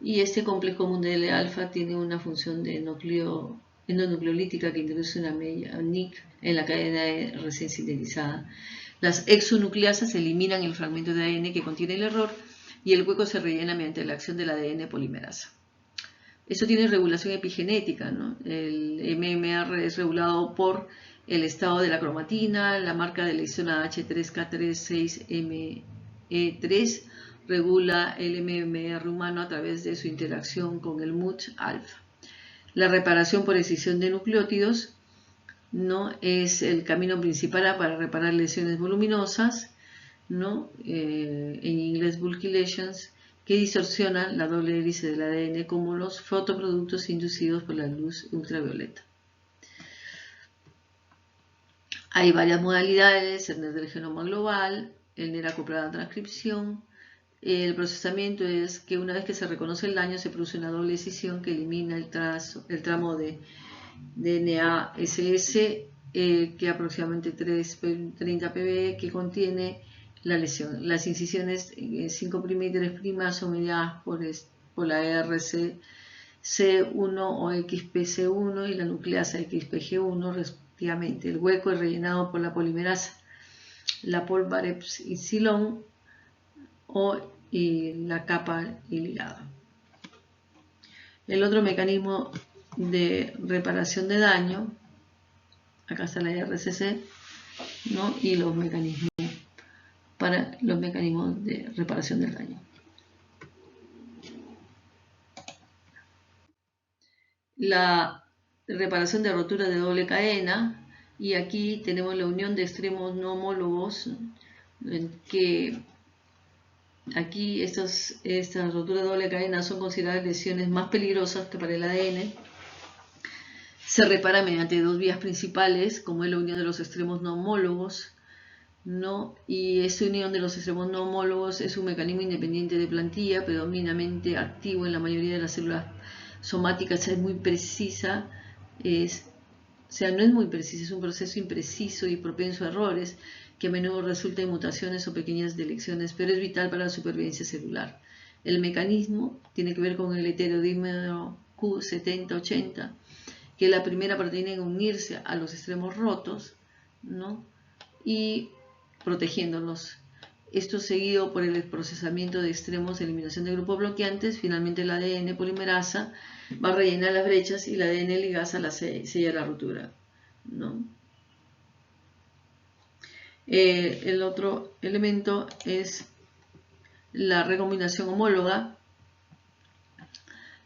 y este complejo MUT-L-alfa tiene una función de endonucleolítica que introduce una media NIC en la cadena recién sintetizada. Las exonucleasas eliminan el fragmento de ADN que contiene el error y el hueco se rellena mediante la acción del ADN polimerasa. Esto tiene regulación epigenética, ¿no? El MMR es regulado por el estado de la cromatina, la marca de lesión H3K36ME3 regula el MMR humano a través de su interacción con el MUT-alfa. La reparación por escisión de nucleótidos no es el camino principal para reparar lesiones voluminosas, ¿no? En inglés bulky lesions, que distorsionan la doble hélice del ADN como los fotoproductos inducidos por la luz ultravioleta. Hay varias modalidades: el NER del genoma global, el NER acoplado a transcripción. El procesamiento es que una vez que se reconoce el daño se produce una doble escisión que elimina el tramo de DNA SS, que aproximadamente 30 ppb, que contiene la lesión. Las incisiones 5' y 3' son mediadas por la RCC1 o XPC1 y la nucleasa XPG1 respectivamente. El hueco es rellenado por la polimerasa, la polvarepsilon y la capa ligada. El otro mecanismo de reparación de daño, acá está la RCC, ¿no? Y los mecanismos de reparación del daño. La reparación de rotura de doble cadena, y aquí tenemos la unión de extremos no homólogos, que aquí estas roturas de doble cadena son consideradas lesiones más peligrosas que para el ADN. Se repara mediante dos vías principales, como es la unión de los extremos no homólogos, ¿no? Y esta unión de los extremos no homólogos es un mecanismo independiente de plantilla, predominantemente activo en la mayoría de las células somáticas. Es muy precisa, no es muy precisa, es un proceso impreciso y propenso a errores que a menudo resulta en mutaciones o pequeñas deleciones, pero es vital para la supervivencia celular. El mecanismo tiene que ver con el heterodímero Q7080, que es la primera proteína en unirse a los extremos rotos, ¿no? Y protegiéndolos. Esto seguido por el procesamiento de extremos, eliminación de grupos bloqueantes. Finalmente el ADN polimerasa va a rellenar las brechas y la ADN ligasa sella la rotura, ¿no? El otro elemento es la recombinación homóloga,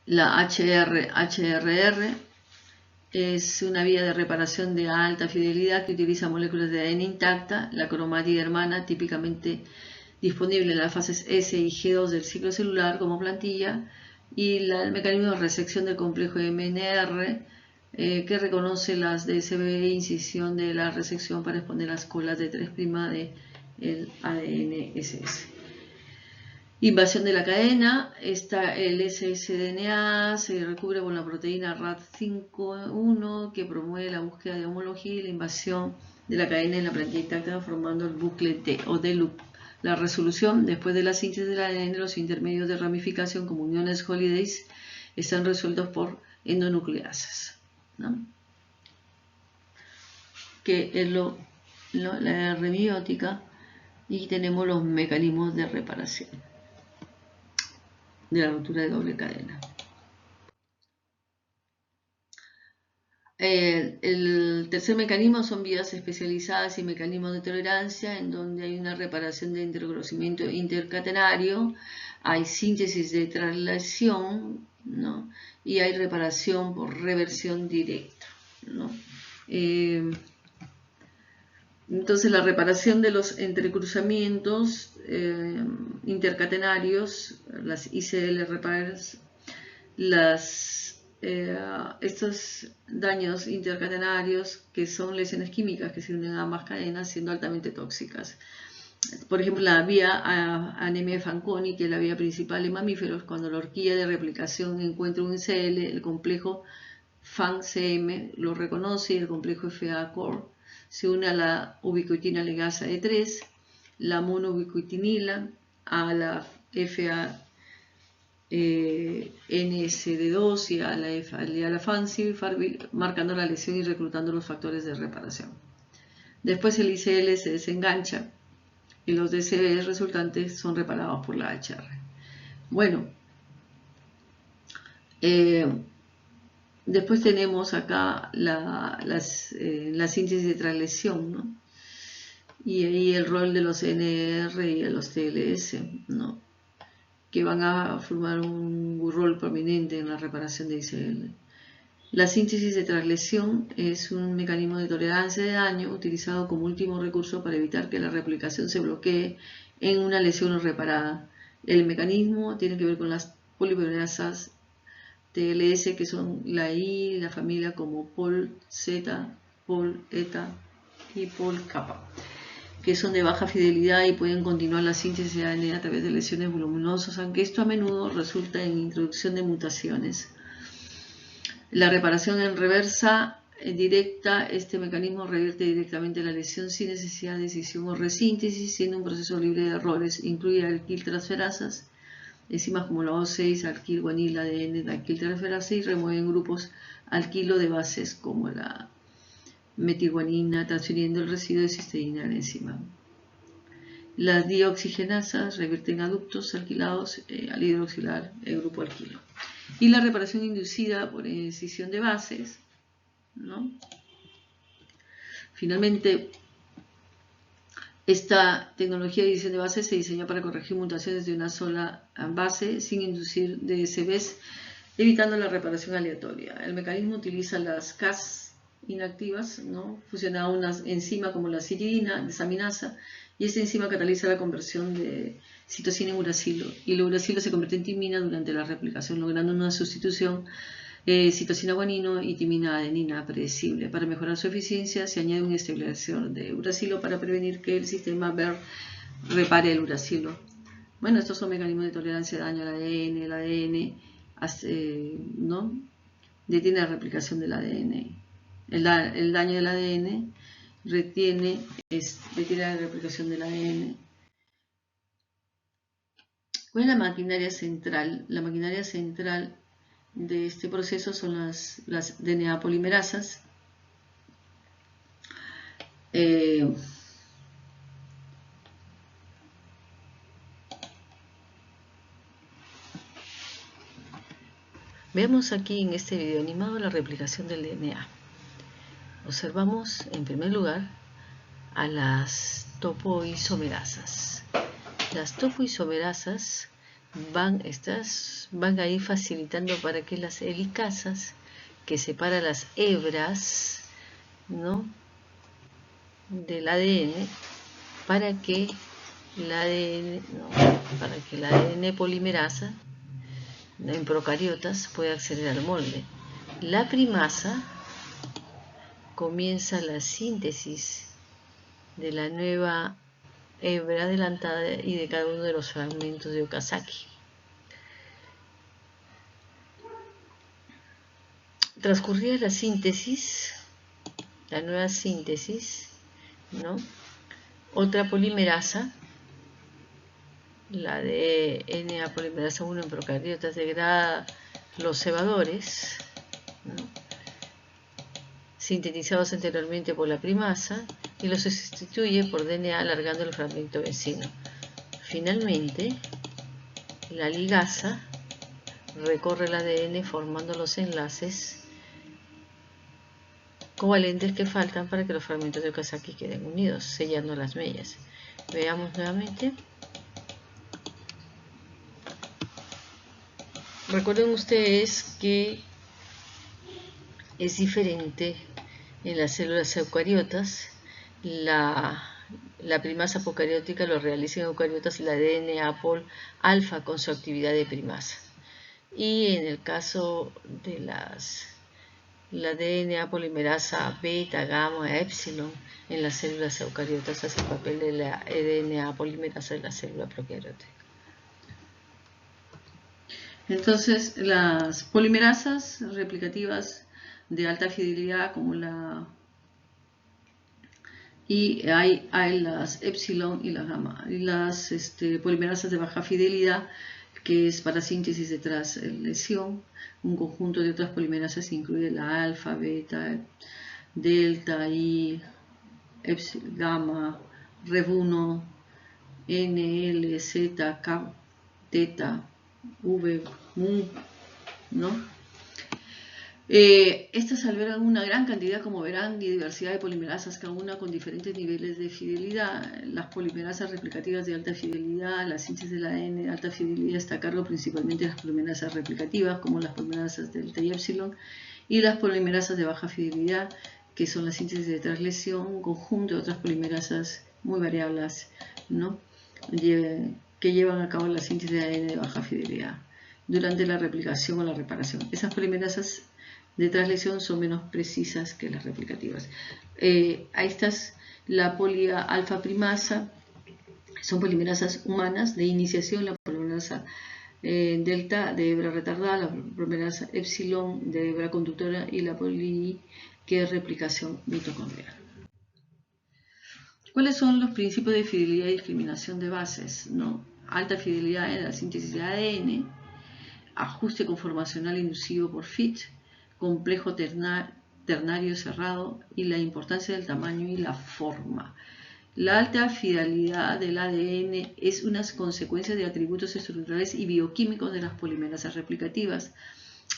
la HRR. Es una vía de reparación de alta fidelidad que utiliza moléculas de ADN intacta, la cromática hermana, típicamente disponible en las fases S y G2 del ciclo celular como plantilla, y el mecanismo de resección del complejo MNR, que reconoce las DSB, incisión de la resección para exponer las colas de 3' del ADN SS. Invasión de la cadena, está el ssDNA, se recubre con la proteína RAD51 que promueve la búsqueda de homología y la invasión de la cadena en la plantilla intacta formando el bucle D o D loop. La resolución, después de la síntesis del ADN, los intermedios de ramificación como uniones Holidays están resueltos por endonucleasas, ¿no? Que es la R biótica, y tenemos los mecanismos de reparación de la ruptura de doble cadena. El tercer mecanismo son vías especializadas y mecanismos de tolerancia, en donde hay una reparación de interconocimiento intercatenario, hay síntesis de traslación, ¿no? Y hay reparación por reversión directa, ¿no? Entonces la reparación de los entrecruzamientos intercatenarios, las ICL repairs, estos daños intercatenarios que son lesiones químicas que se unen a ambas cadenas siendo altamente tóxicas. Por ejemplo, la vía anemia de Fanconi, que es la vía principal en mamíferos, cuando la horquilla de replicación encuentra un ICL, el complejo FANCM lo reconoce y el complejo FA-Core se une a la ubiquitina ligasa E3, la monoubiquitinila, a la FANSD2 y a la FANCI, marcando la lesión y reclutando los factores de reparación. Después el ICL se desengancha y los DCB resultantes son reparados por la HR. Bueno, después tenemos acá la síntesis de translesión, ¿no? Y ahí el rol de los NR y de los TLS, ¿no? Que van a formar un rol prominente en la reparación de ICL. La síntesis de translesión es un mecanismo de tolerancia de daño utilizado como último recurso para evitar que la replicación se bloquee en una lesión no reparada. El mecanismo tiene que ver con las polimerasas TLS, que son la I, la familia como POL-Z, POL-ETA y POL-kappa, que son de baja fidelidad y pueden continuar la síntesis de ADN a través de lesiones voluminosas, aunque esto a menudo resulta en introducción de mutaciones. La reparación en reversa directa, este mecanismo revierte directamente la lesión sin necesidad de escisión o resíntesis, siendo un proceso libre de errores. Incluye alquiltransferasas, enzimas como la O6, alquilguanil, ADN de alquiltransferasa, y remueven grupos alquilo de bases como la metilguanina, transfiriendo el residuo de cisteína a la enzima. Las dioxigenasas revierten aductos alquilados al hidroxilar el grupo alquilo. Y la reparación inducida por escisión de bases, ¿no? Finalmente, esta tecnología de edición de bases se diseñó para corregir mutaciones de una sola base sin inducir DSBs, evitando la reparación aleatoria. El mecanismo utiliza las Cas inactivas, ¿no? Fusiona a una enzima como la ciridina, desaminasa, y esta enzima cataliza la conversión de citosina en uracilo, y el uracilo se convierte en timina durante la replicación, logrando una sustitución citosina guanino y timina adenina predecible. Para mejorar su eficiencia se añade un estabilizador de uracilo para prevenir que el sistema BER repare el uracilo. Bueno, estos son mecanismos de tolerancia de daño al ADN. El ADN ¿no? detiene la replicación del ADN. El daño del ADN detiene la replicación del ADN. ¿Cuál es la maquinaria central? La maquinaria central de este proceso son las DNA polimerasas. Veamos aquí en este video animado la replicación del DNA. Observamos en primer lugar a las topoisomerasas. Las topoisomerasas van a ir facilitando para que las helicasas, que separan las hebras, ¿no? del ADN, para que el ADN polimerasa en procariotas pueda acceder al molde. La primasa comienza la síntesis de la nueva hebra adelantada y de cada uno de los fragmentos de Okazaki. Transcurrida la síntesis, la nueva síntesis, ¿no? Otra polimerasa, la DNA polimerasa 1 en procariotas, degrada los cebadores, ¿no?, sintetizados anteriormente por la primasa, y los sustituye por DNA alargando el fragmento benceno. Finalmente, la ligasa recorre el ADN formando los enlaces covalentes que faltan para que los fragmentos de Okazaki queden unidos, sellando las mellas. Veamos nuevamente. Recuerden ustedes que es diferente en las células eucariotas. La primasa apocariótica lo realiza en eucariotas la DNA pol alfa con su actividad de primasa. Y en el caso de la DNA polimerasa beta, gamma, epsilon en las células eucariotas hace el papel de la DNA polimerasa de la célula procariótica. Entonces, las polimerasas replicativas de alta fidelidad como hay las epsilon y la gamma, y las polimerasas de baja fidelidad, que es para síntesis de translesión. Un conjunto de otras polimerasas incluye la alfa, beta, delta, I, epsilon, gamma, rev1, NL, Z, K, teta, V, mu, ¿no? Estas albergan una gran cantidad, como verán, y diversidad de polimerasas, cada una con diferentes niveles de fidelidad. Las polimerasas replicativas de alta fidelidad, la síntesis de la ADN de alta fidelidad está a cargo principalmente de las polimerasas replicativas, como las polimerasas delta y epsilon, y las polimerasas de baja fidelidad, que son la síntesis de translesión, un conjunto de otras polimerasas muy variables, ¿no?, que llevan a cabo la síntesis de ADN de baja fidelidad durante la replicación o la reparación. Esas polimerasas de translesión son menos precisas que las replicativas. Ahí está la polia alfa primasa, son polimerasas humanas de iniciación, la polimerasa delta de hebra retardada, la polimerasa epsilon de hebra conductora y la poli que es replicación mitocondrial. ¿Cuáles son los principios de fidelidad y discriminación de bases? ¿No? Alta fidelidad en la síntesis de ADN, ajuste conformacional inducido por FIT, complejo ternario cerrado y la importancia del tamaño y la forma. La alta fidelidad del ADN es una consecuencia de atributos estructurales y bioquímicos de las polimerasas replicativas.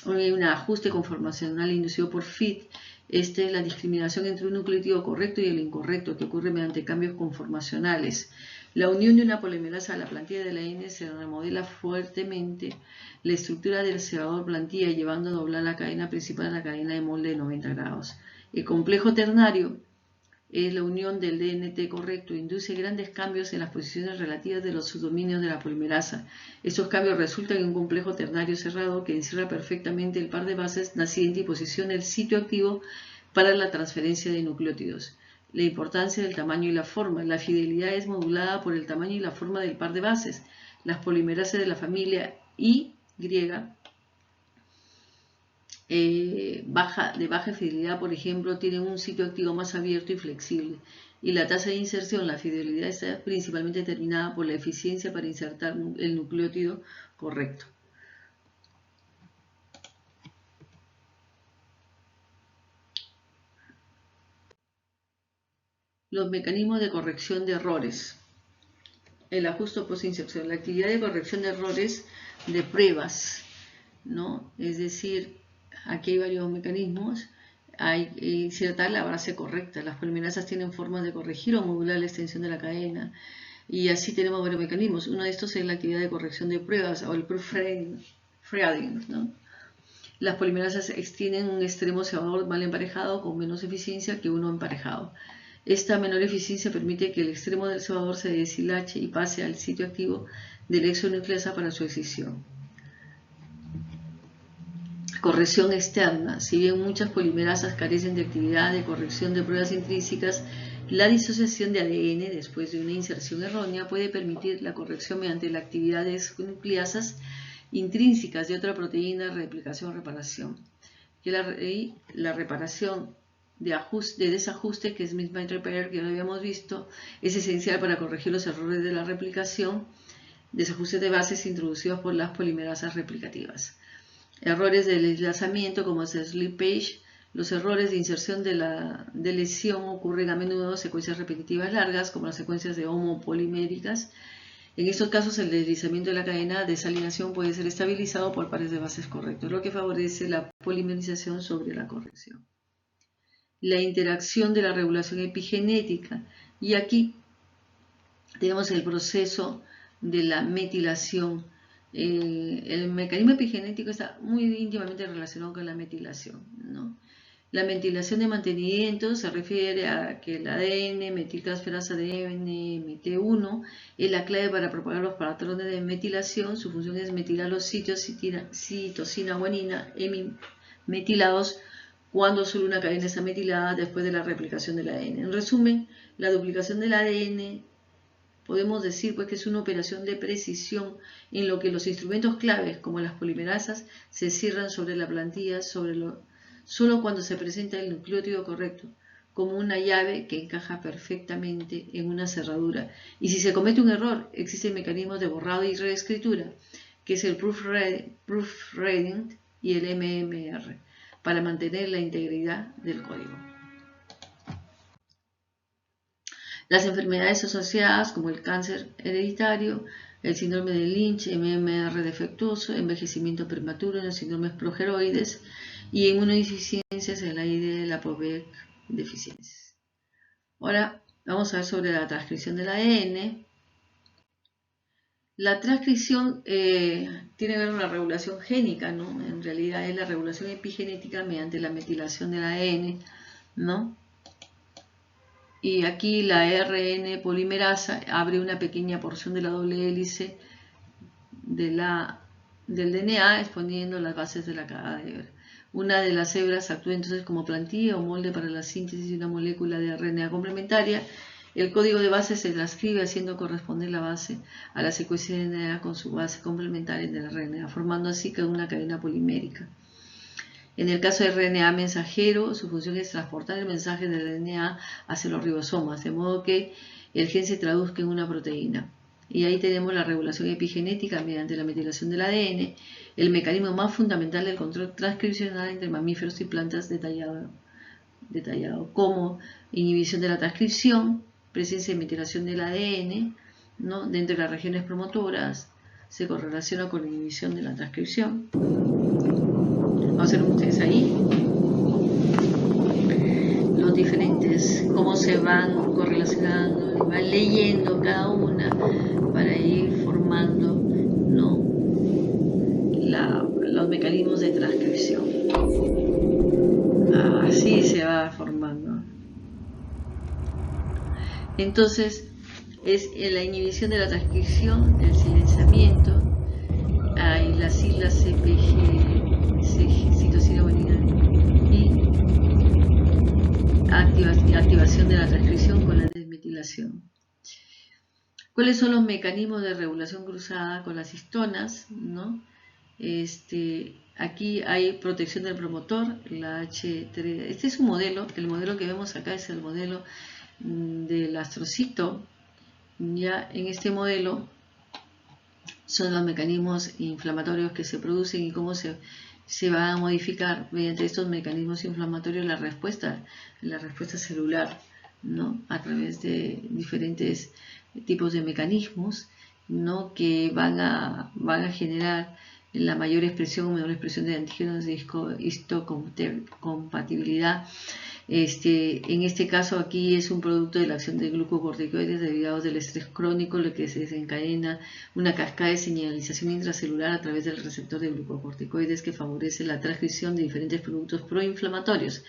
Hay un ajuste conformacional inducido por FIT. Esta es la discriminación entre un nucleótido correcto y el incorrecto, que ocurre mediante cambios conformacionales. La unión de una polimerasa a la plantilla del ADN se remodela fuertemente la estructura del cebador plantilla, llevando a doblar la cadena principal a la cadena de molde de 90 grados. El complejo ternario es la unión del DNT correcto, induce grandes cambios en las posiciones relativas de los subdominios de la polimerasa. Estos cambios resultan en un complejo ternario cerrado que encierra perfectamente el par de bases naciente y posiciona el sitio activo para la transferencia de nucleótidos. La importancia del tamaño y la forma. La fidelidad es modulada por el tamaño y la forma del par de bases. Las polimerasas de la familia Y de baja fidelidad, por ejemplo, tienen un sitio activo más abierto y flexible, y la tasa de inserción, la fidelidad, está principalmente determinada por la eficiencia para insertar el nucleótido correcto. Los mecanismos de corrección de errores. El ajuste post-inserción, la actividad de corrección de errores de pruebas, ¿no? Es decir, aquí hay varios mecanismos. Hay que insertar la base correcta. Las polimerasas tienen formas de corregir o modular la extensión de la cadena. Y así tenemos varios mecanismos. Uno de estos es la actividad de corrección de pruebas o el proofreading, ¿no? Las polimerasas extienden un extremo cebador mal emparejado con menos eficiencia que uno emparejado. Esta menor eficiencia permite que el extremo del cebador se deshilache y pase al sitio activo de la exonucleasa para su excisión. Corrección externa. Si bien muchas polimerasas carecen de actividad de corrección de pruebas intrínsecas, la disociación de ADN después de una inserción errónea puede permitir la corrección mediante la actividad de nucleasas intrínsecas de otra proteína de replicación-reparación. La reparación de desajuste, que es mismatch repair, que ya lo habíamos visto, es esencial para corregir los errores de la replicación, desajustes de bases introducidos por las polimerasas replicativas. Errores de deslizamiento como es el slippage. Los errores de inserción de lesión ocurren a menudo en secuencias repetitivas largas, como las secuencias de homopoliméricas. En estos casos, el deslizamiento de la cadena de desalineación puede ser estabilizado por pares de bases correctos, lo que favorece la polimerización sobre la corrección. La interacción de la regulación epigenética. Y aquí tenemos el proceso de la metilación. El mecanismo epigenético está muy íntimamente relacionado con la metilación, ¿no? La metilación de mantenimiento se refiere a que el ADN metiltransferasa de MT1 es la clave para propagar los patrones de metilación. Su función es metilar los sitios citosina, guanina, metilados cuando solo una cadena está metilada después de la replicación del ADN. En resumen, la duplicación del ADN podemos decir pues que es una operación de precisión en lo que los instrumentos claves como las polimerasas se cierran sobre la plantilla solo cuando se presenta el nucleótido correcto, como una llave que encaja perfectamente en una cerradura. Y si se comete un error, existen mecanismos de borrado y reescritura, que es el proofreading y el MMR, para mantener la integridad del código. Las enfermedades asociadas como el cáncer hereditario, el síndrome de Lynch, MMR defectuoso, envejecimiento prematuro en los síndromes progeroides y inmunodeficiencias en la ID de la POVEC deficiencias. Ahora vamos a ver sobre la transcripción del ADN. La transcripción tiene que ver con la regulación génica, ¿no? En realidad es la regulación epigenética mediante la metilación del ADN, ¿no? Y aquí la RN polimerasa abre una pequeña porción de la doble hélice del DNA exponiendo las bases de la cadáver. Una de las hebras actúa entonces como plantilla o molde para la síntesis de una molécula de RNA complementaria. El código de base se transcribe haciendo corresponder la base a la secuencia de DNA con su base complementaria del RNA, formando así una cadena polimérica. En el caso de RNA mensajero, su función es transportar el mensaje del RNA hacia los ribosomas, de modo que el gen se traduzca en una proteína. Y ahí tenemos la regulación epigenética mediante la metilación del ADN, el mecanismo más fundamental del control transcripcional entre mamíferos y plantas detallado como inhibición de la transcripción, presencia de metilación del ADN, ¿no? Dentro de las regiones promotoras, se correlaciona con la inhibición de la transcripción. Vamos a ver ustedes ahí los diferentes, cómo se van correlacionando, van leyendo cada una para ir formando, ¿no? Los mecanismos de transcripción. Así se va formando. Entonces, es la inhibición de la transcripción, el silenciamiento, y las siglas CPG, citosina guanina y activación de la transcripción con la desmetilación. ¿Cuáles son los mecanismos de regulación cruzada con las histonas, ¿no? Aquí hay protección del promotor, la H3. Este es un modelo, el modelo que vemos acá es el modelo del astrocito. Ya en este modelo son los mecanismos inflamatorios que se producen y cómo se va a modificar mediante estos mecanismos inflamatorios la respuesta celular, ¿no? A través de diferentes tipos de mecanismos, ¿no? Que van a generar la mayor expresión o menor expresión de antígenos de histocompatibilidad. En este caso aquí es un producto de la acción de glucocorticoides derivados del estrés crónico, lo que se desencadena una cascada de señalización intracelular a través del receptor de glucocorticoides que favorece la transcripción de diferentes productos proinflamatorios.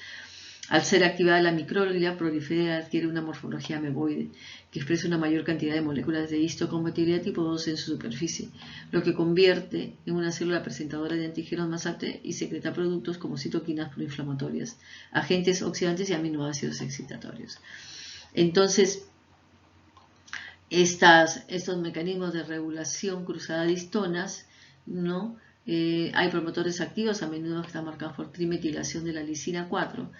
Al ser activada la microglia, prolifera y adquiere una morfología ameboide, que expresa una mayor cantidad de moléculas de histocompatibilidad tipo 2 en su superficie, lo que convierte en una célula presentadora de antígenos más apta y secreta productos como citoquinas proinflamatorias, agentes oxidantes y aminoácidos excitatorios. Entonces, estos mecanismos de regulación cruzada de histonas, ¿no? Hay promotores activos, a menudo están marcados por trimetilación de la lisina 4,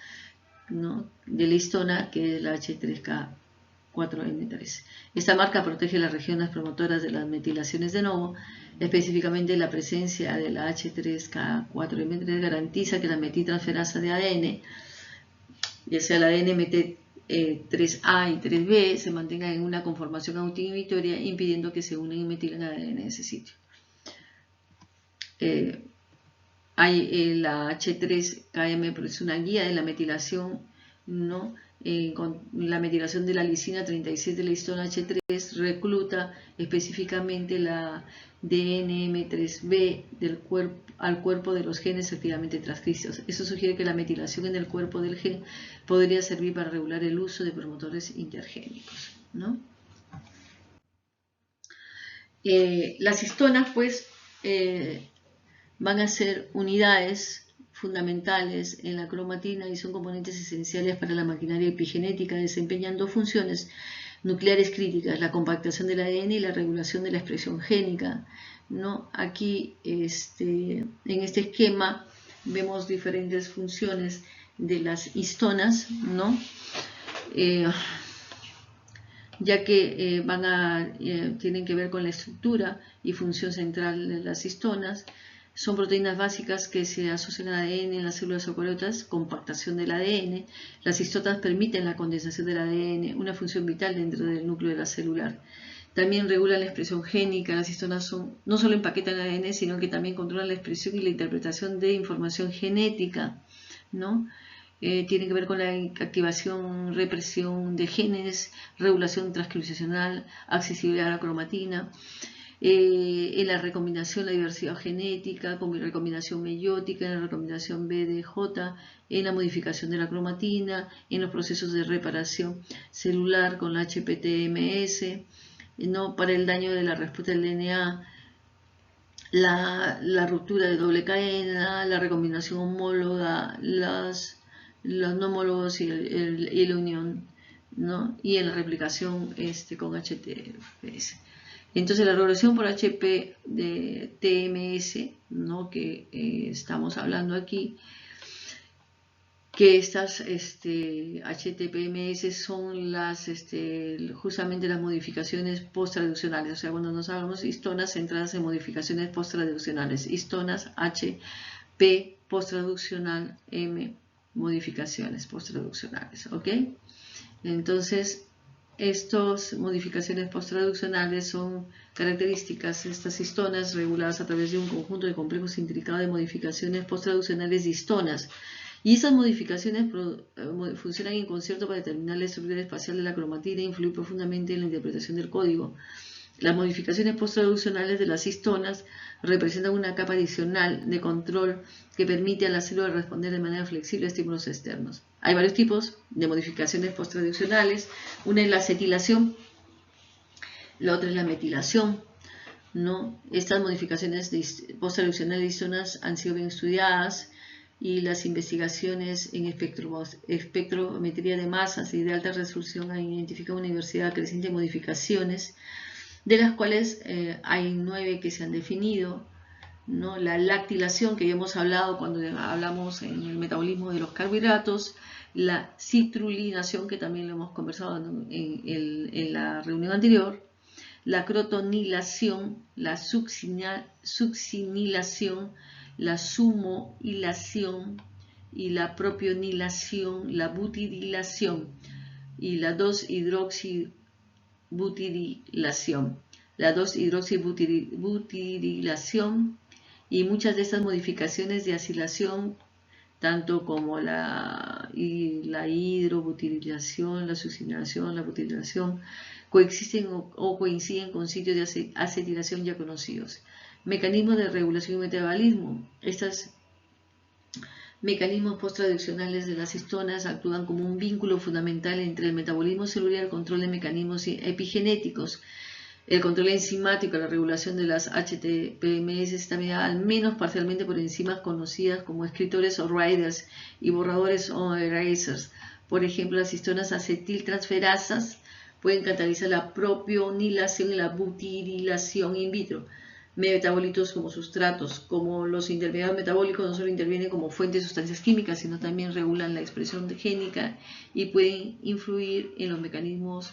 ¿no? De la histona, que es la H3K4M3. Esta marca protege las regiones promotoras de las metilaciones de nuevo, específicamente la presencia de la H3K4M3 garantiza que la metiltransferasa de ADN, ya sea el ADN MT3A y 3B, se mantengan en una conformación autoinhibitoria, impidiendo que se unan y metilen ADN en ese sitio. Hay la H3KM, pero es una guía de la metilación, ¿no? Con la metilación de la lisina 36 de la histona H3 recluta específicamente la DNM3B al cuerpo de los genes activamente transcritos. Eso sugiere que la metilación en el cuerpo del gen podría servir para regular el uso de promotores intergénicos, ¿no? Las histonas, pues, van a ser unidades fundamentales en la cromatina y son componentes esenciales para la maquinaria epigenética, desempeñando funciones nucleares críticas, la compactación del ADN y la regulación de la expresión génica, ¿no? Aquí, en este esquema, vemos diferentes funciones de las histonas, ¿no? Ya que tienen que ver con la estructura y función central de las histonas. Son proteínas básicas que se asocian al ADN en las células eucariotas, compactación del ADN. Las histonas permiten la condensación del ADN, una función vital dentro del núcleo de la celular. También regulan la expresión génica. Las histonas no solo empaquetan ADN, sino que también controlan la expresión y la interpretación de información genética, ¿no? Tiene que ver con la activación, represión de genes, regulación transcripcional, accesibilidad a la cromatina. En la recombinación, la diversidad genética, con recombinación meiótica, en la recombinación BDJ, en la modificación de la cromatina, en los procesos de reparación celular con la HPTMS, ¿no? Para el daño de la respuesta del DNA, la ruptura de doble cadena, la recombinación homóloga, los no homólogos y la unión, ¿no? Y en la replicación con HTPS. Entonces la regulación por HP de TMS, ¿no? Que estamos hablando aquí, que estas HTPMS son justamente las modificaciones post-traduccionales, o sea, cuando nos hablamos de histonas centradas en modificaciones post-traduccionales, histonas HP post-traduccional, M modificaciones post-traduccionales, ¿ok? Entonces, estas modificaciones post-traduccionales son características de estas histonas reguladas a través de un conjunto de complejos intricados de modificaciones post-traduccionales de histonas. Y esas modificaciones funcionan en concierto para determinar la estructura espacial de la cromatina e influir profundamente en la interpretación del código. Las modificaciones post-traduccionales de las histonas representan una capa adicional de control que permite a la célula responder de manera flexible a estímulos externos. Hay varios tipos de modificaciones post-traduccionales. Una es la acetilación, la otra es la metilación, ¿no? Estas modificaciones post-traduccionales de histonas han sido bien estudiadas y las investigaciones en espectrometría de masas y de alta resolución han identificado una diversidad creciente de modificaciones, de las cuales hay 9 que se han definido, ¿no? La lactilación, que ya hemos hablado cuando hablamos en el metabolismo de los carbohidratos, la citrulinación, que también lo hemos conversado en la reunión anterior, la crotonilación, la succinilación, la sumohilación y la propionilación, la butirilación y la 2-hidroxibutirilación. La 2-hidroxibutirilación y muchas de estas modificaciones de acilación, tanto como la hidrobutirilación, la succinación, la butirilación, coexisten o coinciden con sitios de acetilación ya conocidos. Mecanismos de regulación y metabolismo. Estas mecanismos posttraduccionales de las histonas actúan como un vínculo fundamental entre el metabolismo celular y el control de mecanismos epigenéticos. El control enzimático, la regulación de las HTPMS está mediada al menos parcialmente por enzimas conocidas como escritores o writers y borradores o erasers. Por ejemplo, las histonas acetiltransferasas pueden catalizar la propionilación y la butirilación in vitro. Metabolitos como sustratos, como los intermediarios metabólicos, no solo intervienen como fuente de sustancias químicas, sino también regulan la expresión génica y pueden influir en los mecanismos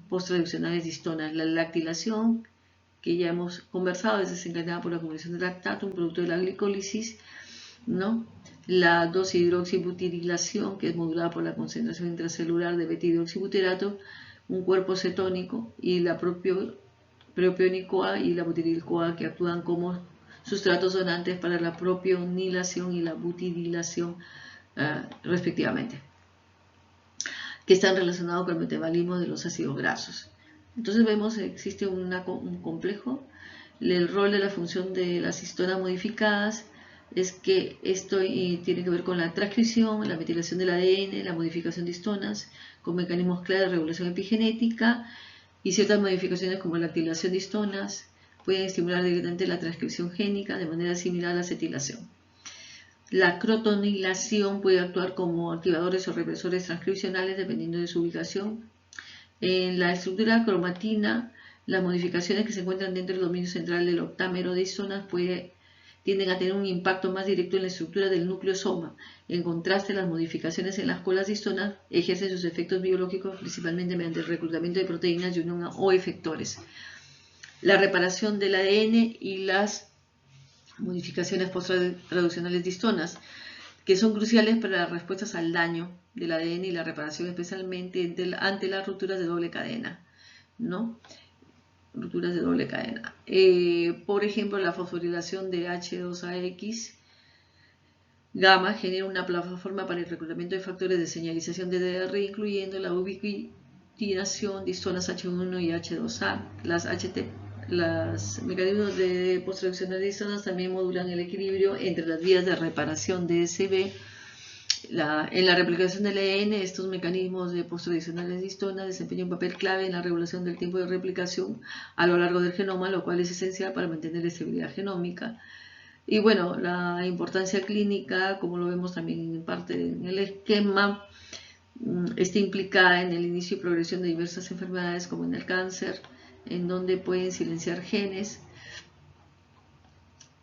posttraduccionales de histonas. La lactilación, que ya hemos conversado, es desencadenada por la acumulación de lactato, un producto de la glicólisis, ¿no? La 2-hidroxibutirilación, que es modulada por la concentración intracelular de beta-hidroxibutirato, un cuerpo cetónico, y la propionil-CoA y la butiril-CoA, que actúan como sustratos donantes para la propionilación y la butirilación, respectivamente, que están relacionados con el metabolismo de los ácidos grasos. Entonces vemos que existe un complejo. El rol de la función de las histonas modificadas es que esto tiene que ver con la transcripción, la metilación del ADN, la modificación de histonas, con mecanismos claros de regulación epigenética, y ciertas modificaciones como la activación de histonas pueden estimular directamente la transcripción génica de manera similar a la acetilación. La crotonilación puede actuar como activadores o represores transcripcionales dependiendo de su ubicación. En la estructura cromatina, las modificaciones que se encuentran dentro del dominio central del octámero de histonas tienden a tener un impacto más directo en la estructura del nucleosoma. En contraste, las modificaciones en las colas de histonas ejercen sus efectos biológicos principalmente mediante el reclutamiento de proteínas y unión o efectores. La reparación del ADN y las modificaciones posttraduccionales de histonas, que son cruciales para las respuestas al daño del ADN y la reparación, especialmente ante las rupturas de doble cadena, ¿no? Rupturas de doble cadena. Por ejemplo, la fosforilación de H2AX gamma genera una plataforma para el reclutamiento de factores de señalización de DDR, incluyendo la ubiquitinación de histonas H1 y H2A. Los mecanismos de posttraducción de histonas también modulan el equilibrio entre las vías de reparación de SB. En la replicación del ADN, estos mecanismos de posttraduccionales de histonas desempeñan un papel clave en la regulación del tiempo de replicación a lo largo del genoma, lo cual es esencial para mantener la estabilidad genómica. Y bueno, la importancia clínica, como lo vemos también en parte en el esquema, está implicada en el inicio y progresión de diversas enfermedades como en el cáncer, en donde pueden silenciar genes,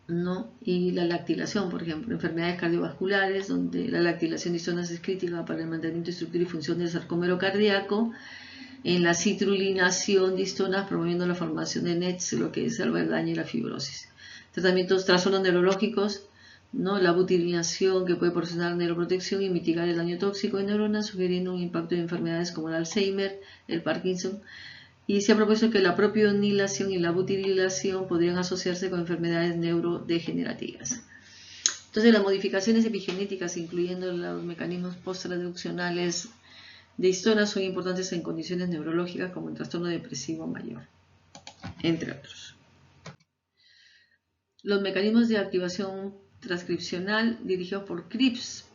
¿no? Y la lactilación, por ejemplo, enfermedades cardiovasculares, donde la lactilación de histonas es crítica para el mantenimiento de estructura y función del sarcómero cardíaco. En la citrulinación de histonas, promoviendo la formación de NETs, lo que salva el daño y la fibrosis. Tratamientos trastornos neurológicos, ¿no? La butirinación, que puede proporcionar neuroprotección y mitigar el daño tóxico de neuronas, sugiriendo un impacto de enfermedades como el Alzheimer, el Parkinson. Y se ha propuesto que la propionilación y la butirilación podrían asociarse con enfermedades neurodegenerativas. Entonces, las modificaciones epigenéticas, incluyendo los mecanismos posttraduccionales de histonas, son importantes en condiciones neurológicas como el trastorno depresivo mayor, entre otros. Los mecanismos de activación transcripcional dirigidos por CRISPR.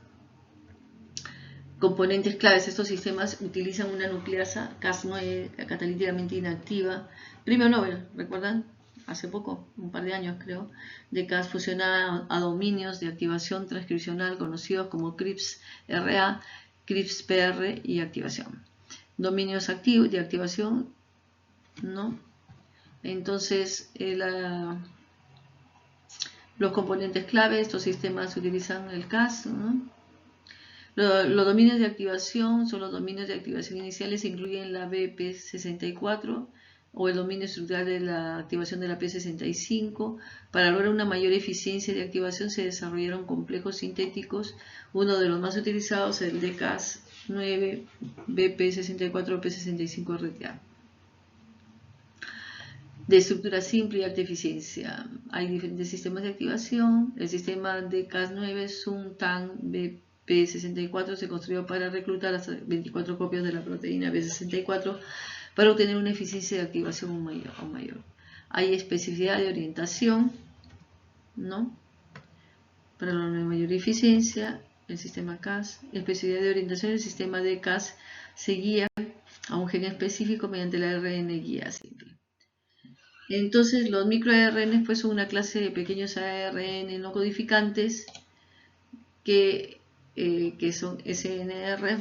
Componentes claves. Estos sistemas utilizan una nucleasa Cas9 catalíticamente inactiva. Premio Nobel, ¿recuerdan? Hace poco, un par de años creo, de Cas fusionada a dominios de activación transcripcional conocidos como CRISPR-RA, CRISPR y activación. Dominios activos de activación, ¿no? Entonces, los componentes clave, estos sistemas utilizan el Cas, ¿no? Los dominios de activación son los dominios de activación iniciales, incluyen la BP64 o el dominio estructural de la activación de la P65. Para lograr una mayor eficiencia de activación se desarrollaron complejos sintéticos. Uno de los más utilizados es el de Cas9 BP64 P65RTA. De estructura simple y alta eficiencia. Hay diferentes sistemas de activación. El sistema de Cas9 Sun-Tang BP64 se construyó para reclutar hasta 24 copias de la proteína B64 para obtener una eficiencia de activación mayor. Hay especificidad de orientación, ¿no? para la mayor eficiencia, el sistema Cas, especialidad de orientación, el sistema de Cas se guía a un gen específico mediante la ARN guía simple. Entonces, los microARN pues, son una clase de pequeños ARN no codificantes que son SNR,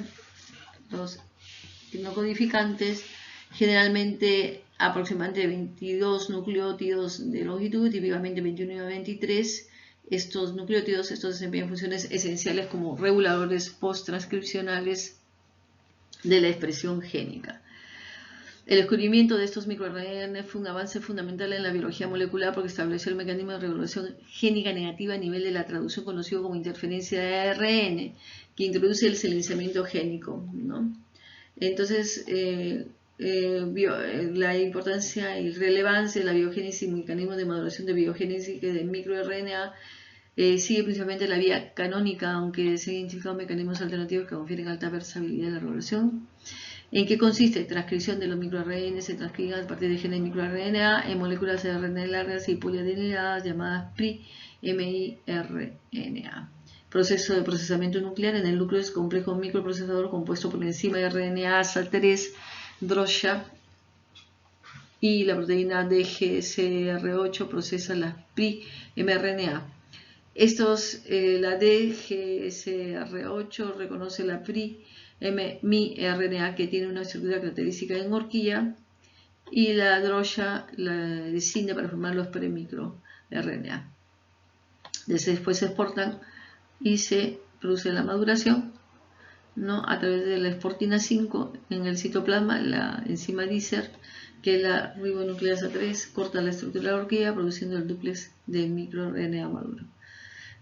los no codificantes, generalmente aproximadamente 22 nucleótidos de longitud, típicamente 21 y 23. Estos nucleótidos desempeñan funciones esenciales como reguladores post-transcripcionales de la expresión génica. El descubrimiento de estos microARN fue un avance fundamental en la biología molecular porque estableció el mecanismo de regulación génica negativa a nivel de la traducción conocido como interferencia de ARN, que introduce el silenciamiento génico, ¿no? Entonces, la importancia y relevancia de la biogénesis y mecanismos de maduración de biogénesis de microRNA sigue principalmente la vía canónica, aunque se han identificado mecanismos alternativos que confieren alta versatilidad a la regulación. ¿En qué consiste? Transcripción de los microARN se transcriben a partir de genes de microRNA en moléculas de RNA largas y poliadeniladas llamadas miRNA. Proceso de procesamiento nuclear en el núcleo es complejo microprocesador compuesto por la enzima de RNA-Asa3 drosha y la proteína DGCR8 procesa las mRNA. La DGCR8 reconoce la miRNA que tiene una estructura característica en horquilla y la drosha la desciende para formar los premicroRNA. Después se exportan y se produce la maduración, ¿no? A través de la exportina 5 en el citoplasma, la enzima DICER, que es la ribonucleasa 3, corta la estructura de la horquilla produciendo el dúplex de microRNA maduro.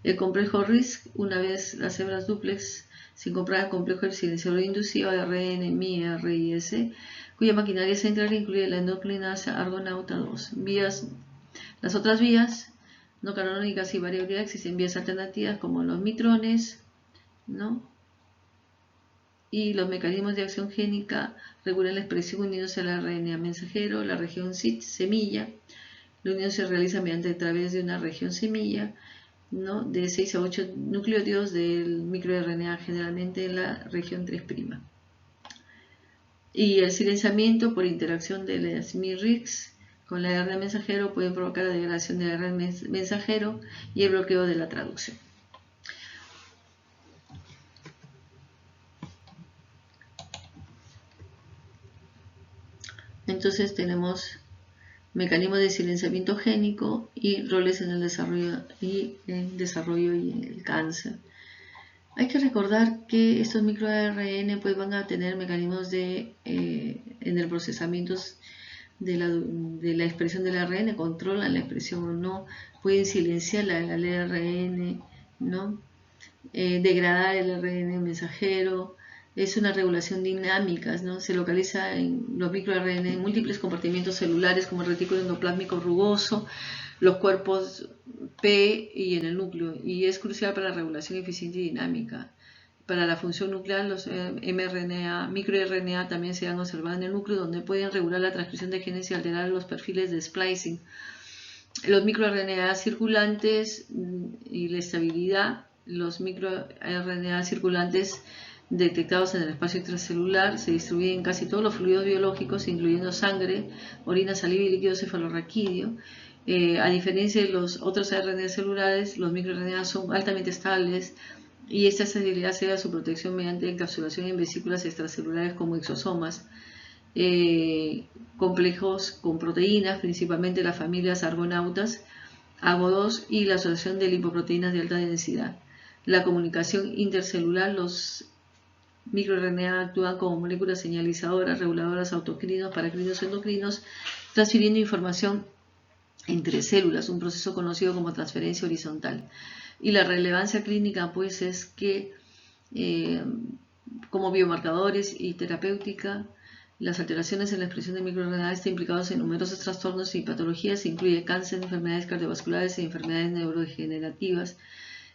El complejo RISC, una vez las hebras dúplex se incorpora al complejo del silenciador inducido ARN, miRIS, cuya maquinaria central incluye la endoclinasa argonauta 2. Las otras vías no canónicas y variabilidad existen vías alternativas como los mitrones, ¿no? Y los mecanismos de acción génica regulan la expresión uniéndose al RNA mensajero, la región CIT, semilla. La unión se realiza mediante a través de una región semilla, ¿no? De 6 a 8 nucleótidos del microRNA, generalmente en la región 3'. Y el silenciamiento por interacción de las miRISC con la RNA mensajero puede provocar la degradación del RNA mensajero y el bloqueo de la traducción. Entonces tenemos mecanismos de silenciamiento génico y roles en el desarrollo y en el cáncer. Hay que recordar que estos microARN pues, van a tener mecanismos en el procesamiento de la expresión del ARN, controlan la expresión o no, pueden silenciar al ARN, ¿no? Degradar el ARN mensajero. Es una regulación dinámica, ¿no? Se localiza en los microARN en múltiples compartimientos celulares como el retículo endoplásmico rugoso, los cuerpos P y en el núcleo, y es crucial para la regulación eficiente y dinámica. Para la función nuclear, los microRNA también se han observado en el núcleo, donde pueden regular la transcripción de genes y alterar los perfiles de splicing. Los microRNA circulantes y la estabilidad, los microRNA circulantes detectados en el espacio extracelular se distribuyen en casi todos los fluidos biológicos, incluyendo sangre, orina, saliva y líquido cefalorraquídeo. A diferencia de los otros RNA celulares, los microRNA son altamente estables y esta estabilidad se debe a su protección mediante encapsulación en vesículas extracelulares como exosomas, complejos con proteínas, principalmente las familias argonautas, AGO2 y la asociación de lipoproteínas de alta densidad. La comunicación intercelular, los microRNA actúan como moléculas señalizadoras, reguladoras, autocrinos, paracrinos, endocrinos, transfiriendo información entre células, un proceso conocido como transferencia horizontal. Y la relevancia clínica pues es que como biomarcadores y terapéutica, las alteraciones en la expresión de microRNA están implicados en numerosos trastornos y patologías, incluye cáncer, enfermedades cardiovasculares y enfermedades neurodegenerativas.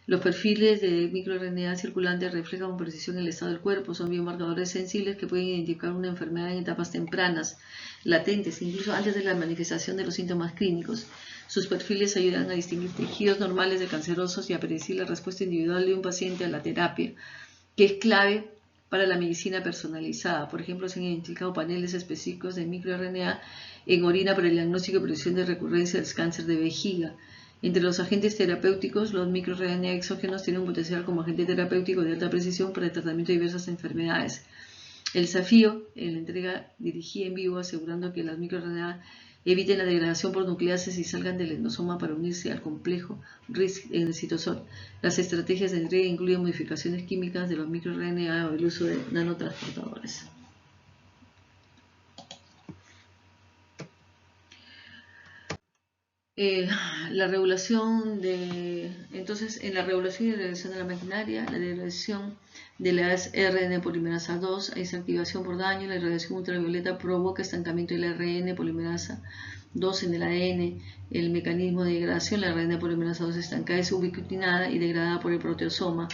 Los perfiles de microRNA circulantes reflejan con precisión el estado del cuerpo, son biomarcadores sensibles que pueden identificar una enfermedad en etapas tempranas, latentes, incluso antes de la manifestación de los síntomas clínicos. Sus perfiles ayudan a distinguir tejidos normales de cancerosos y a predecir la respuesta individual de un paciente a la terapia, que es clave para la medicina personalizada. Por ejemplo, se han identificado paneles específicos de microRNA en orina para el diagnóstico y prevención de recurrencia del cáncer de vejiga. Entre los agentes terapéuticos, los microRNA exógenos tienen un potencial como agente terapéutico de alta precisión para el tratamiento de diversas enfermedades. El desafío en la entrega dirigida en vivo, asegurando que las microRNA eviten la degradación por nucleases y salgan del endosoma para unirse al complejo RISC en el citosol. Las estrategias de entrega incluyen modificaciones químicas de los microRNA o el uso de nanotransportadores. La regulación entonces, en la regulación y degradación de la maquinaria, la degradación de las RN polimerasa 2, hay activación por daño, la radiación ultravioleta provoca estancamiento de la RN polimerasa 2 en el ADN, el mecanismo de degradación, la RN polimerasa 2 estancada es ubiquitinada y degradada por el proteosoma.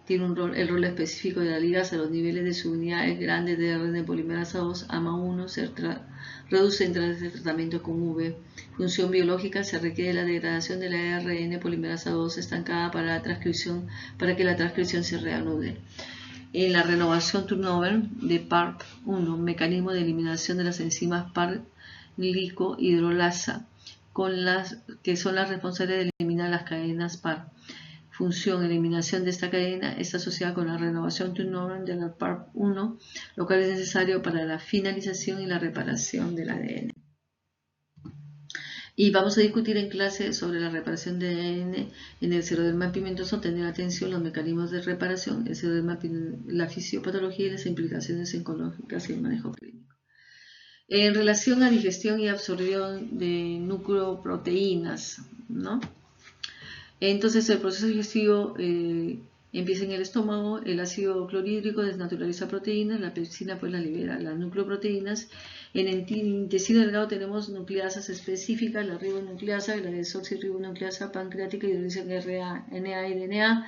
Tiene el rol específico de la ligasa. Los niveles de subunidades grandes de RN polimerasa 2, AMA1, se reducen tras el tratamiento con V. Función biológica: se requiere la degradación de la RN polimerasa 2 estancada para que la transcripción se reanude. En la renovación turnover de PARP1, mecanismo de eliminación de las enzimas PARP glicohidrolasa, que son las responsables de eliminar las cadenas PARP. Función: eliminación de esta cadena está asociada con la renovación turnover de la PARP1, lo cual es necesario para la finalización y la reparación del ADN. Y vamos a discutir en clase sobre la reparación de ADN en el xeroderma pigmentoso, tener atención los mecanismos de reparación, el xeroderma, la fisiopatología y las implicaciones oncológicas y el manejo clínico. En relación a digestión y absorción de nucleoproteínas, ¿no? Entonces el proceso digestivo empieza en el estómago, el ácido clorhídrico desnaturaliza proteínas, la pepsina pues la libera, las nucleoproteínas. En el intestino delgado tenemos nucleasas específicas, la ribonucleasa, la desoxirribonucleasa pancreática y hidroliza RNA y DNA.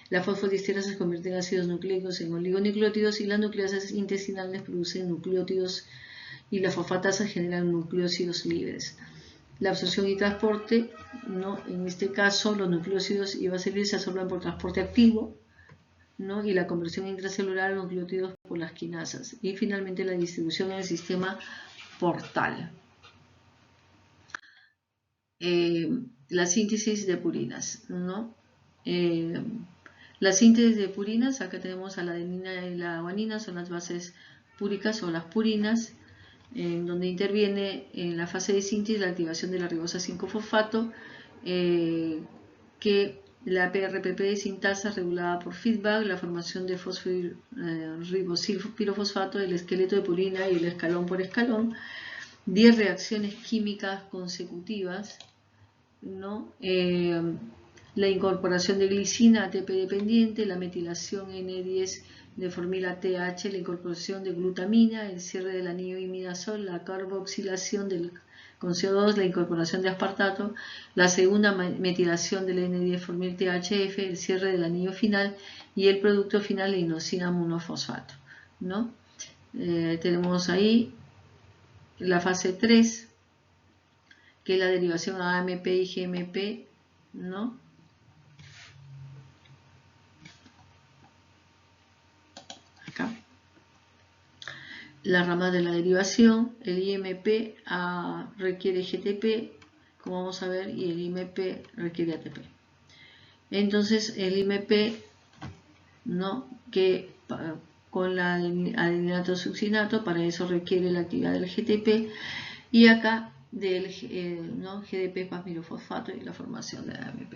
La fosfodiesterasa se convierte en ácidos nucleicos en oligonucleótidos y las nucleasas intestinales producen nucleótidos y las fosfatasas generan nucleósidos libres. La absorción y transporte, ¿no? En este caso los nucleósidos y bases libres se absorben por transporte activo, ¿no? Y la conversión intracelular a nucleótidos por las quinasas. Y finalmente la distribución en el sistema portal. La síntesis de purinas, ¿no? La síntesis de purinas, acá tenemos a la adenina y la guanina, son las bases púricas o las purinas, en donde interviene en la fase de síntesis la activación de la ribosa 5-fosfato, que la PRPP sintasa regulada por feedback, la formación de fosforibosilpirofosfato, el esqueleto de purina y el escalón por escalón, 10 reacciones químicas consecutivas, ¿no? La incorporación de glicina ATP dependiente, la metilación N10 de formila TH, la incorporación de glutamina, el cierre del anillo imidazol, la carboxilación con CO2, la incorporación de aspartato, la segunda metilación del N10 formil THF, el cierre del anillo final y el producto final, la inosina monofosfato, ¿no? Tenemos ahí la fase 3, que es la derivación a AMP y GMP, ¿no? Acá. La rama de la derivación, el IMP requiere GTP, como vamos a ver, y el IMP requiere ATP. Entonces, el IMP, ¿no? Que con la adeninato succinato, para eso requiere la actividad del GTP, y acá del ¿no? GDP pasmilofosfato y la formación de AMP.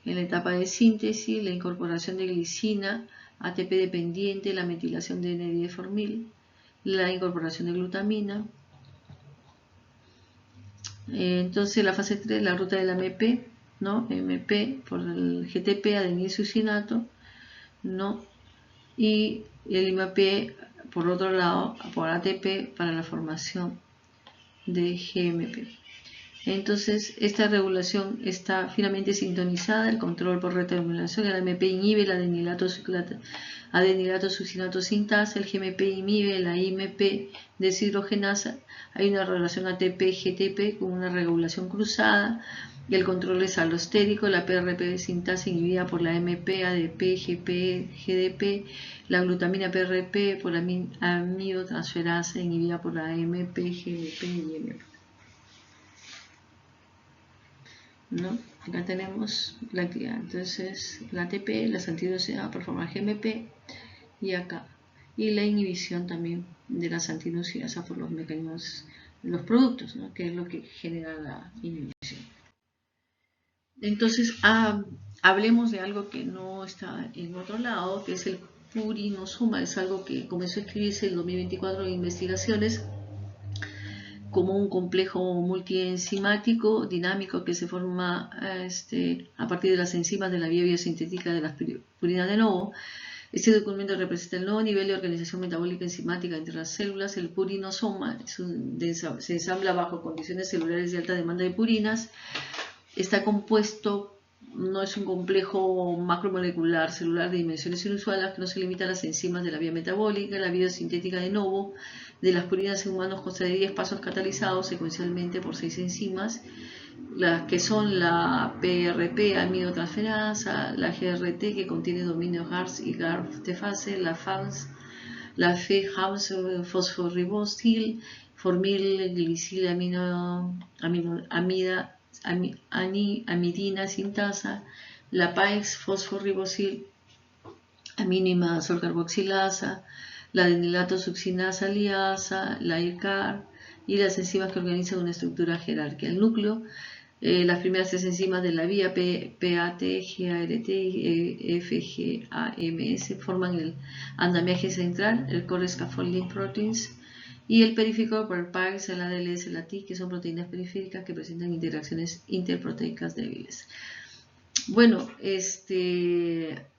En la etapa de síntesis, la incorporación de glicina, ATP dependiente, la metilación de N10 formil, la incorporación de glutamina. Entonces la fase 3, la ruta del AMP, ¿no? MP por el GTP, adenilsucinato, ¿no? Y el IMP por otro lado por ATP para la formación de GMP. Entonces esta regulación está finamente sintonizada, el control por reterminación, el AMP inhibe la adenilato succinato sintasa, el GMP inhibe la IMP deshidrogenasa, hay una relación ATP-GTP con una regulación cruzada, y el control es alostérico. La PRP sintasa inhibida por la MP, ADP, GP, GDP, la glutamina PRP por la amidotransferasa inhibida por la MP, GDP y MP. ¿No? Acá tenemos la actividad. Entonces, la ATP, la antinucleadas por formar GMP y acá. Y la inhibición también de las antinucleasas por los mecanismos, los productos, ¿no? Que es lo que genera la inhibición. Entonces, hablemos de algo que no está en otro lado, que es el purinosoma. Es algo que comenzó a escribirse en 2024 en investigaciones como un complejo multienzimático dinámico que se forma a partir de las enzimas de la vía biosintética de las purinas de novo. Este documento representa el nuevo nivel de organización metabólica enzimática entre las células. El purinosoma se ensambla bajo condiciones celulares de alta demanda de purinas. Está compuesto, no es un complejo macromolecular celular de dimensiones inusuales que no se limita a las enzimas de la vía metabólica. La biosintética de novo de las purinas en humanos consta de 10 pasos catalizados secuencialmente por 6 enzimas, las que son la PRP, amidotransferasa, la GRT, que contiene dominio HARS y GARF de fase, la FAMS, la FHAMS fosforibosil, formil, glisil, amidina sintasa, la PAEX fosforibosil, amínima carboxilasa, la adenilato-succinasa liasa, la ICAR y las enzimas que organizan una estructura jerárquica. El núcleo, las primeras 3 enzimas de la vía PAT, GART y FGAMS forman el andamiaje central, el core scaffolding proteins, y el periférico por PAX, el ADLS, la TIC, que son proteínas periféricas que presentan interacciones interproteicas débiles. Bueno,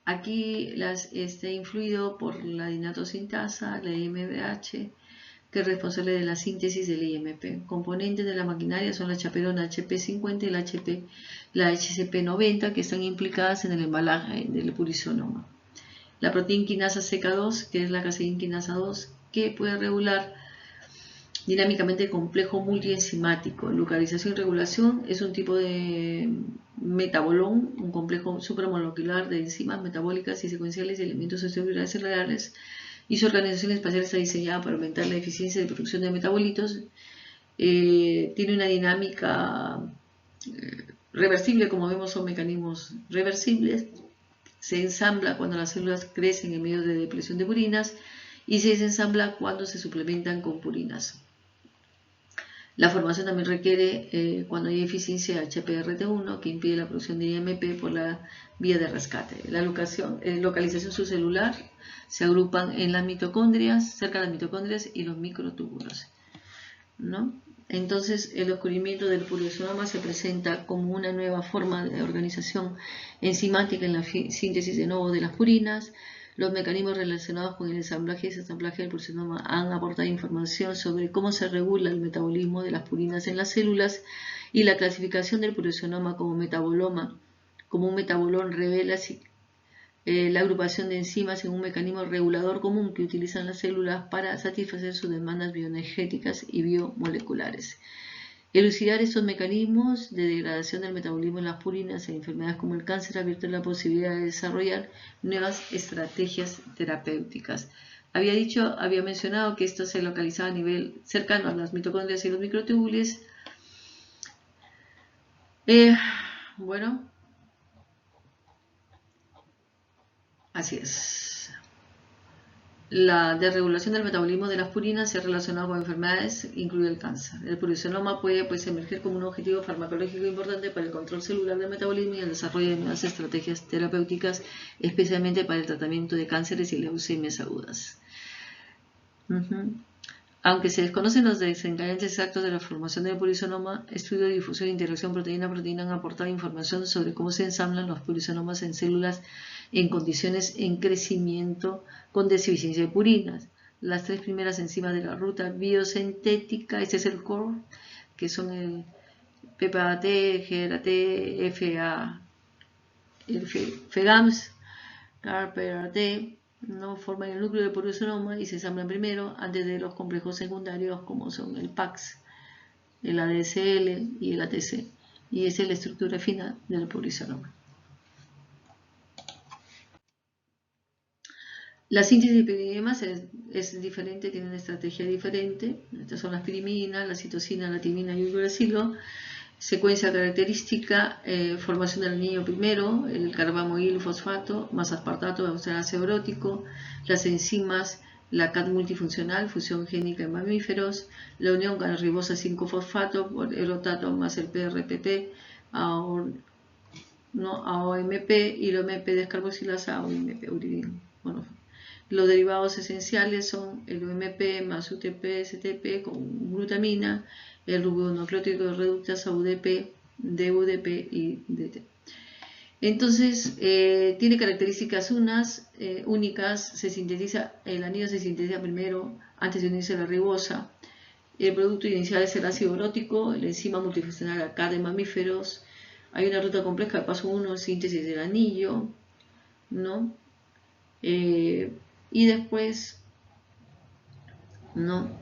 aquí está influido por la dinatosintasa, la IMBH, que es responsable de la síntesis del IMP. Componentes de la maquinaria son la chaperona HP50 y la HCP90, que están implicadas en el embalaje del purisonoma. La proteína quinasa CK2, que es la caseína quinasa 2, que puede regular dinámicamente el complejo multienzimático. Localización y regulación es un tipo de metabolón, un complejo supramolecular de enzimas metabólicas y secuenciales de elementos estructurales celulares, y su organización espacial está diseñada para aumentar la eficiencia de producción de metabolitos. Tiene una dinámica reversible, como vemos son mecanismos reversibles. Se ensambla cuando las células crecen en medio de depresión de purinas y se desensambla cuando se suplementan con purinas. La formación también requiere cuando hay eficiencia HPRT1 que impide la producción de IMP por la vía de rescate. La localización subcelular se agrupan en las mitocondrias, cerca de las mitocondrias y los microtúbulos, ¿no? Entonces, el descubrimiento del purisonoma se presenta como una nueva forma de organización enzimática en la síntesis de novo de las purinas. Los mecanismos relacionados con el ensamblaje y desensamblaje del purisonoma han aportado información sobre cómo se regula el metabolismo de las purinas en las células, y la clasificación del purisonoma como metaboloma, como un metabolón, revela la agrupación de enzimas en un mecanismo regulador común que utilizan las células para satisfacer sus demandas bioenergéticas y biomoleculares. Elucidar estos mecanismos de degradación del metabolismo en las purinas en enfermedades como el cáncer ha abierto la posibilidad de desarrollar nuevas estrategias terapéuticas. Había mencionado que esto se localizaba a nivel cercano a las mitocondrias y los microtúbulos. Bueno, así es. La desregulación del metabolismo de las purinas se ha relacionado con enfermedades, incluido el cáncer. El purisonoma puede emerger como un objetivo farmacológico importante para el control celular del metabolismo y el desarrollo de nuevas estrategias terapéuticas, especialmente para el tratamiento de cánceres y leucemias agudas. Aunque se desconocen los desencadenantes exactos de la formación del purisonoma, estudios de difusión e interacción proteína-proteína han aportado información sobre cómo se ensamblan los purisonomas en células en condiciones en crecimiento con deficiencia de purinas. Las 3 primeras enzimas de la ruta biosintética, este es el core, que son el PPAT, GRT, FGAMS, GARPRT, no forman el núcleo de purisonoma y se ensamblan primero antes de los complejos secundarios como son el PAX, el ADSL y el ATC. y esa es la estructura final del polisomo. La síntesis de piridinas es diferente, tiene una estrategia diferente. Estas son las pirimidinas, la citosina, la timina y el uracilo. Secuencia característica, formación del anillo primero, el carbamoil fosfato más aspartato, ácido erótico, las enzimas, la CAT multifuncional, fusión génica en mamíferos, la unión con la ribosa 5-fosfato, por erotato más el PRPP, AOMP y la OMP descarboxilasa AOMP, uridina. Bueno, los derivados esenciales son el OMP más UTP, STP con glutamina, el ribonucleótido de reductasa UDP, DUDP y DT. Entonces, tiene características únicas, se sintetiza, el anillo se sintetiza primero antes de unirse a la ribosa. El producto inicial es el ácido urótico, la enzima multifuncional acá de mamíferos. Hay una ruta compleja, paso 1, síntesis del anillo, ¿no? Y después, ¿no?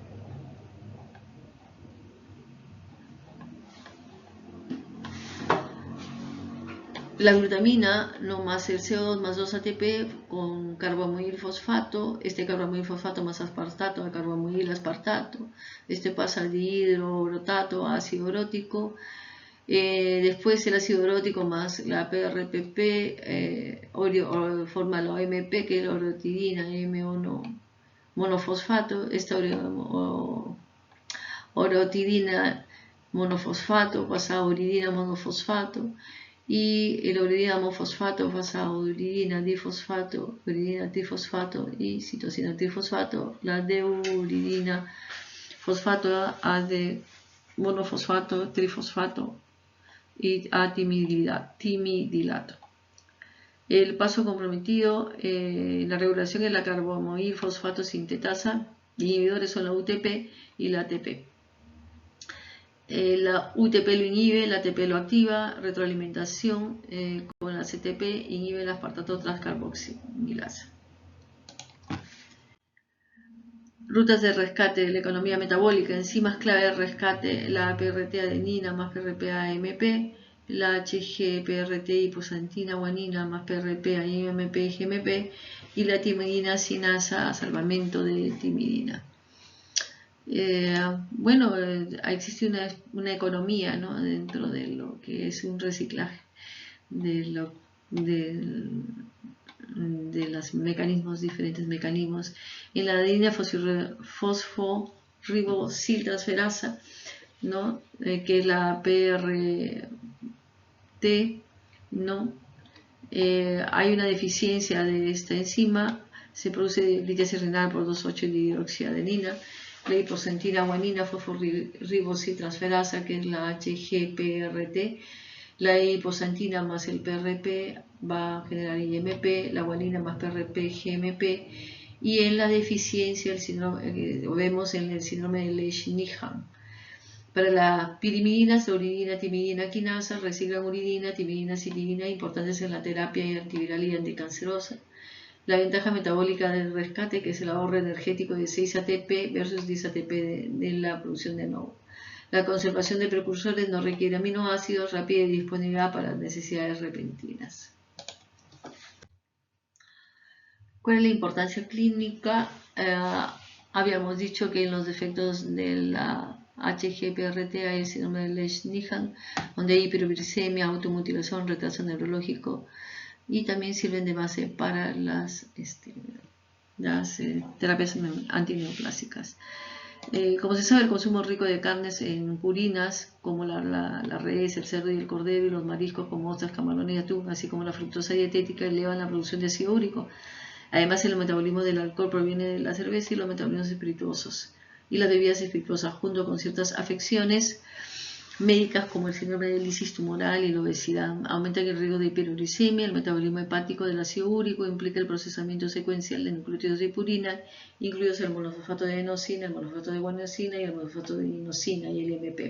La glutamina, no más el CO2 más 2 ATP con carbamoil fosfato, este carbamoil fosfato más aspartato a carbamoil aspartato, este pasa al dihidroorotato, ácido orótico, después el ácido orótico más la PRPP forma la OMP que es la orotidina M1 monofosfato, esta orotidina monofosfato pasa a uridina monofosfato y el uridina monofosfato pasa a uridina difosfato y citosina trifosfato, la deuteridina fosfato a de monofosfato, trifosfato y a timidilato. El paso comprometido, la regulación de la carbamoil fosfato sintetasa, inhibidores son la UTP y la ATP. La UTP lo inhibe, la ATP lo activa, retroalimentación con la CTP inhibe la aspartato transcarboxilasa. Rutas de rescate de la economía metabólica, enzimas clave de rescate, la PRT adenina más PRP AMP, la HGPRT hiposantina guanina más PRP AMP GMP y la timidina sinasa salvamento de timidina. Bueno, existe una economía, ¿no? Dentro de lo que es un reciclaje de los diferentes mecanismos. En la adenina fosforibosiltransferasa, ¿no? Que es la PRT, ¿no? Hay una deficiencia de esta enzima, se produce litíase renal por 2,8-dihidroxiadenina. La hiposantina guanina fosforibosiltransferasa, que es la HGPRT, la hiposantina más el PRP va a generar IMP, la guanina más PRP, GMP, y en la deficiencia lo vemos en el síndrome de Lesch-Nyhan. Para las pirimidinas, la uridina, timidina, quinasa, reciclan uridina, timidina, citilina, importantes en la terapia antiviral y anticancerosa. La ventaja metabólica del rescate, que es el ahorro energético de 6 ATP versus 10 ATP de la producción de nuevo. La conservación de precursores no requiere aminoácidos, rápida y disponibilidad para necesidades repentinas. ¿Cuál es la importancia clínica? Habíamos dicho que en los defectos de la HGPRT hay el síndrome de Lesch-Nyhan, donde hay hiperuricemia, automutilación, retraso neurológico, y también sirven de base para las terapias antineoplásicas. Como se sabe, el consumo rico de carnes en purinas, como la res, el cerdo y el cordero, y los mariscos como ostras, camarones y atún, así como la fructosa dietética, elevan la producción de ácido úrico. Además, el metabolismo del alcohol proviene de la cerveza y los metabolismos espirituosos. Y las bebidas espirituosas, junto con ciertas afecciones médicas como el síndrome de lisis tumoral y la obesidad, aumentan el riesgo de hiperuricemia. El metabolismo hepático del ácido úrico implica el procesamiento secuencial de nucleótidos de purina, incluidos el monofosfato de adenosina, el monofosfato de guanosina y el monofosfato de inosina y el IMP.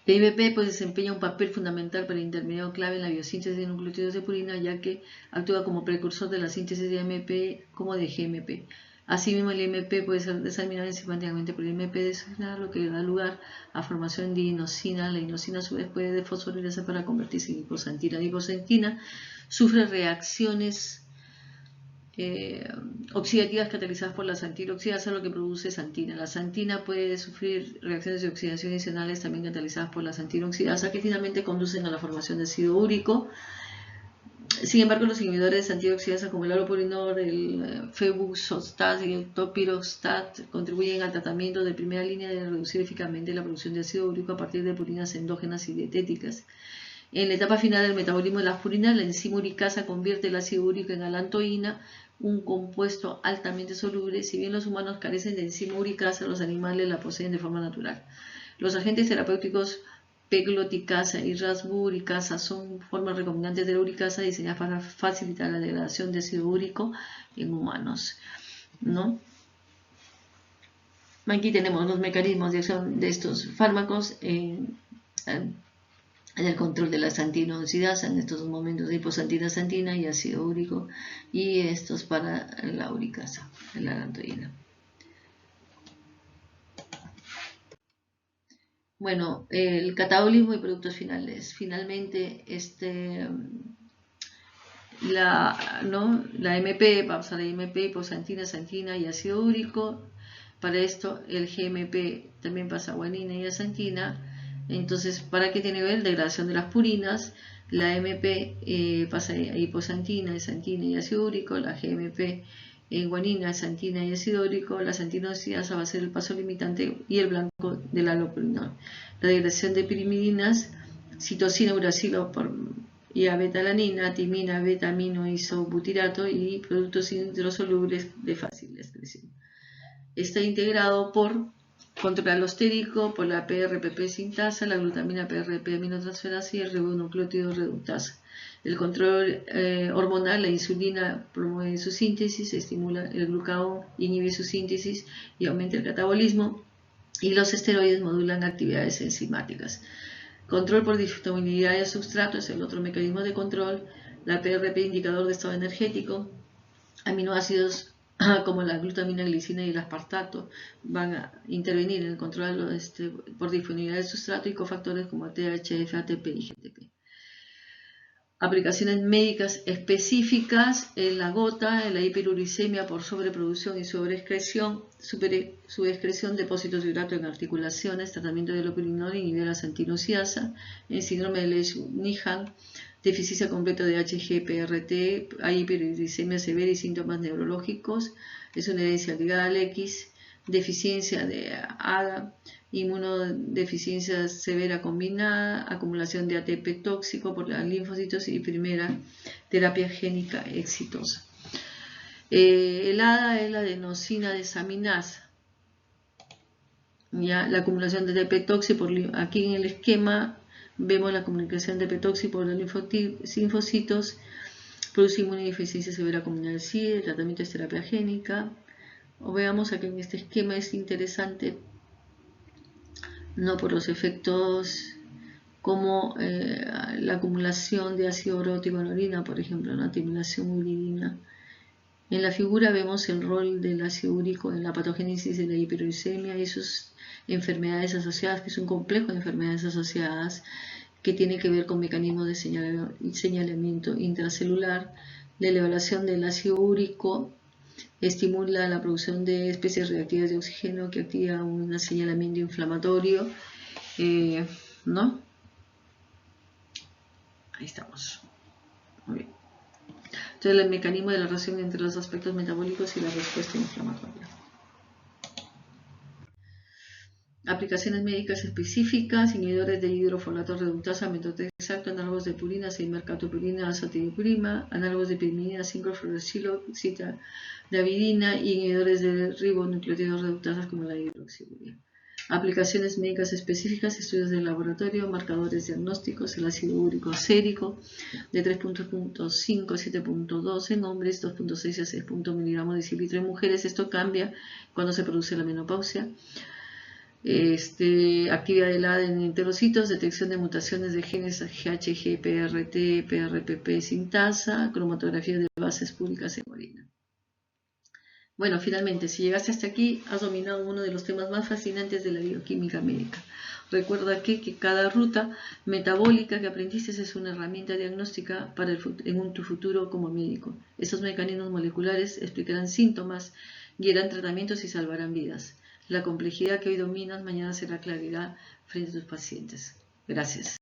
El IMP pues, desempeña un papel fundamental para el intermediario clave en la biosíntesis de nucleótidos de purina, ya que actúa como precursor de la síntesis de AMP como de GMP. Asimismo, el IMP puede ser desaminado enzimáticamente por el IMP desoxinado, lo que da lugar a formación de inosina. La inosina a su vez puede desfosforilizarse para convertirse en hiposantina. La hiposantina sufre reacciones oxidativas catalizadas por la santina oxidasa, lo que produce santina. La santina puede sufrir reacciones de oxidación adicionales también catalizadas por la santina oxidasa, que finalmente conducen a la formación de ácido úrico. Sin embargo, los inhibidores de antioxidantes como el allopurinol, el febuxostat y el topirostat contribuyen al tratamiento de primera línea de reducir eficazmente la producción de ácido úrico a partir de purinas endógenas y dietéticas. En la etapa final del metabolismo de las purinas, la enzima uricasa convierte el ácido úrico en galantoína, un compuesto altamente soluble. Si bien los humanos carecen de enzima uricasa, los animales la poseen de forma natural. Los agentes terapéuticos pegloticasa y rasburicasa son formas recombinantes de la uricasa diseñadas para facilitar la degradación de ácido úrico en humanos, ¿no? Aquí tenemos los mecanismos de acción de estos fármacos en el control de la santina oxidasa en estos momentos de hiposantina santina y ácido úrico, y estos para la uricasa, la galantoína. Bueno, el catabolismo y productos finales. Finalmente, la MP, vamos a la MP, hiposantina, santina y ácido úrico. Para esto, el GMP también pasa a guanina y a santina. Entonces, ¿para qué tiene que ver? Degradación de las purinas. La MP pasa a hiposantina, santina y ácido úrico. La GMP en guanina, santina y ácido úrico. La santina oxidasa va a ser el paso limitante y el blanco del allopurinol. La degradación de pirimidinas, citosina, uracilo y a betalanina, timina, beta-amino isobutirato y productos hidrosolubles de fácil excreción. Está integrado por control alostérico, por la PRPP sintasa, la glutamina PRP aminotransferasa y el ribonucleótido reductasa. El control hormonal, la insulina promueve su síntesis, estimula el glucagón, inhibe su síntesis y aumenta el catabolismo, y los esteroides modulan actividades enzimáticas. Control por disponibilidad de sustrato es el otro mecanismo de control. La PRP, indicador de estado energético. Aminoácidos como la glutamina, glicina y el aspartato van a intervenir en el control por disponibilidad de sustrato, y cofactores como THF, ATP y GTP. Aplicaciones médicas específicas en la gota, en la hiperuricemia por sobreproducción y sobreexcreción, subexcreción, depósitos de hidrato en articulaciones, tratamiento de allopurinol inhibe la santina oxidasa, en síndrome de Lesch-Nyhan, deficiencia completa de HGPRT, hay hiperuricemia severa y síntomas neurológicos, es una herencia ligada al X, deficiencia de ADA, inmunodeficiencia severa combinada, acumulación de ATP tóxico por los linfocitos y primera terapia génica exitosa. El ADA es la adenosina desaminasa. Ya, la acumulación de ATP tóxico, aquí en el esquema vemos la acumulación de ATP tóxico por los linfocitos, produce inmunodeficiencia severa combinada, sí, el tratamiento es terapia génica. O veamos aquí en este esquema, es interesante, no por los efectos como la acumulación de ácido urótico en orina, por ejemplo, la atimulación uridina. En la figura vemos el rol del ácido úrico en la patogénesis de la hiperuricemia y sus enfermedades asociadas, que es un complejo de enfermedades asociadas que tiene que ver con mecanismos de señalamiento intracelular. La elevación del ácido úrico estimula la producción de especies reactivas de oxígeno que activa un señalamiento inflamatorio, ¿no? Ahí estamos. Muy bien. Entonces, el mecanismo de la relación entre los aspectos metabólicos y la respuesta inflamatoria. Aplicaciones médicas específicas, inhibidores de hidrofolato reductasa, metotrexato, análogos de purina, mercaptopurina, azatioprima, análogos de pirimidina, 5-fluorouracilo, citadavida y inhibidores de ribonucleótidos reductasas como la hidroxiurea. Aplicaciones médicas específicas, estudios de laboratorio, marcadores diagnósticos, el ácido úrico sérico de 3.5 a 7.2 en hombres, 2.6 a 6 miligramos de decilitro en mujeres. Esto cambia cuando se produce la menopausia. Actividad del ADN en enterocitos, detección de mutaciones de genes GHG, PRT, PRPP sintasa, cromatografía de bases públicas en orina. Bueno, finalmente, si llegaste hasta aquí, has dominado uno de los temas más fascinantes de la bioquímica médica. Recuerda que cada ruta metabólica que aprendiste es una herramienta diagnóstica para tu futuro como médico. Esos mecanismos moleculares explicarán síntomas, guiarán tratamientos y salvarán vidas. La complejidad que hoy dominas mañana será claridad frente a tus pacientes. Gracias.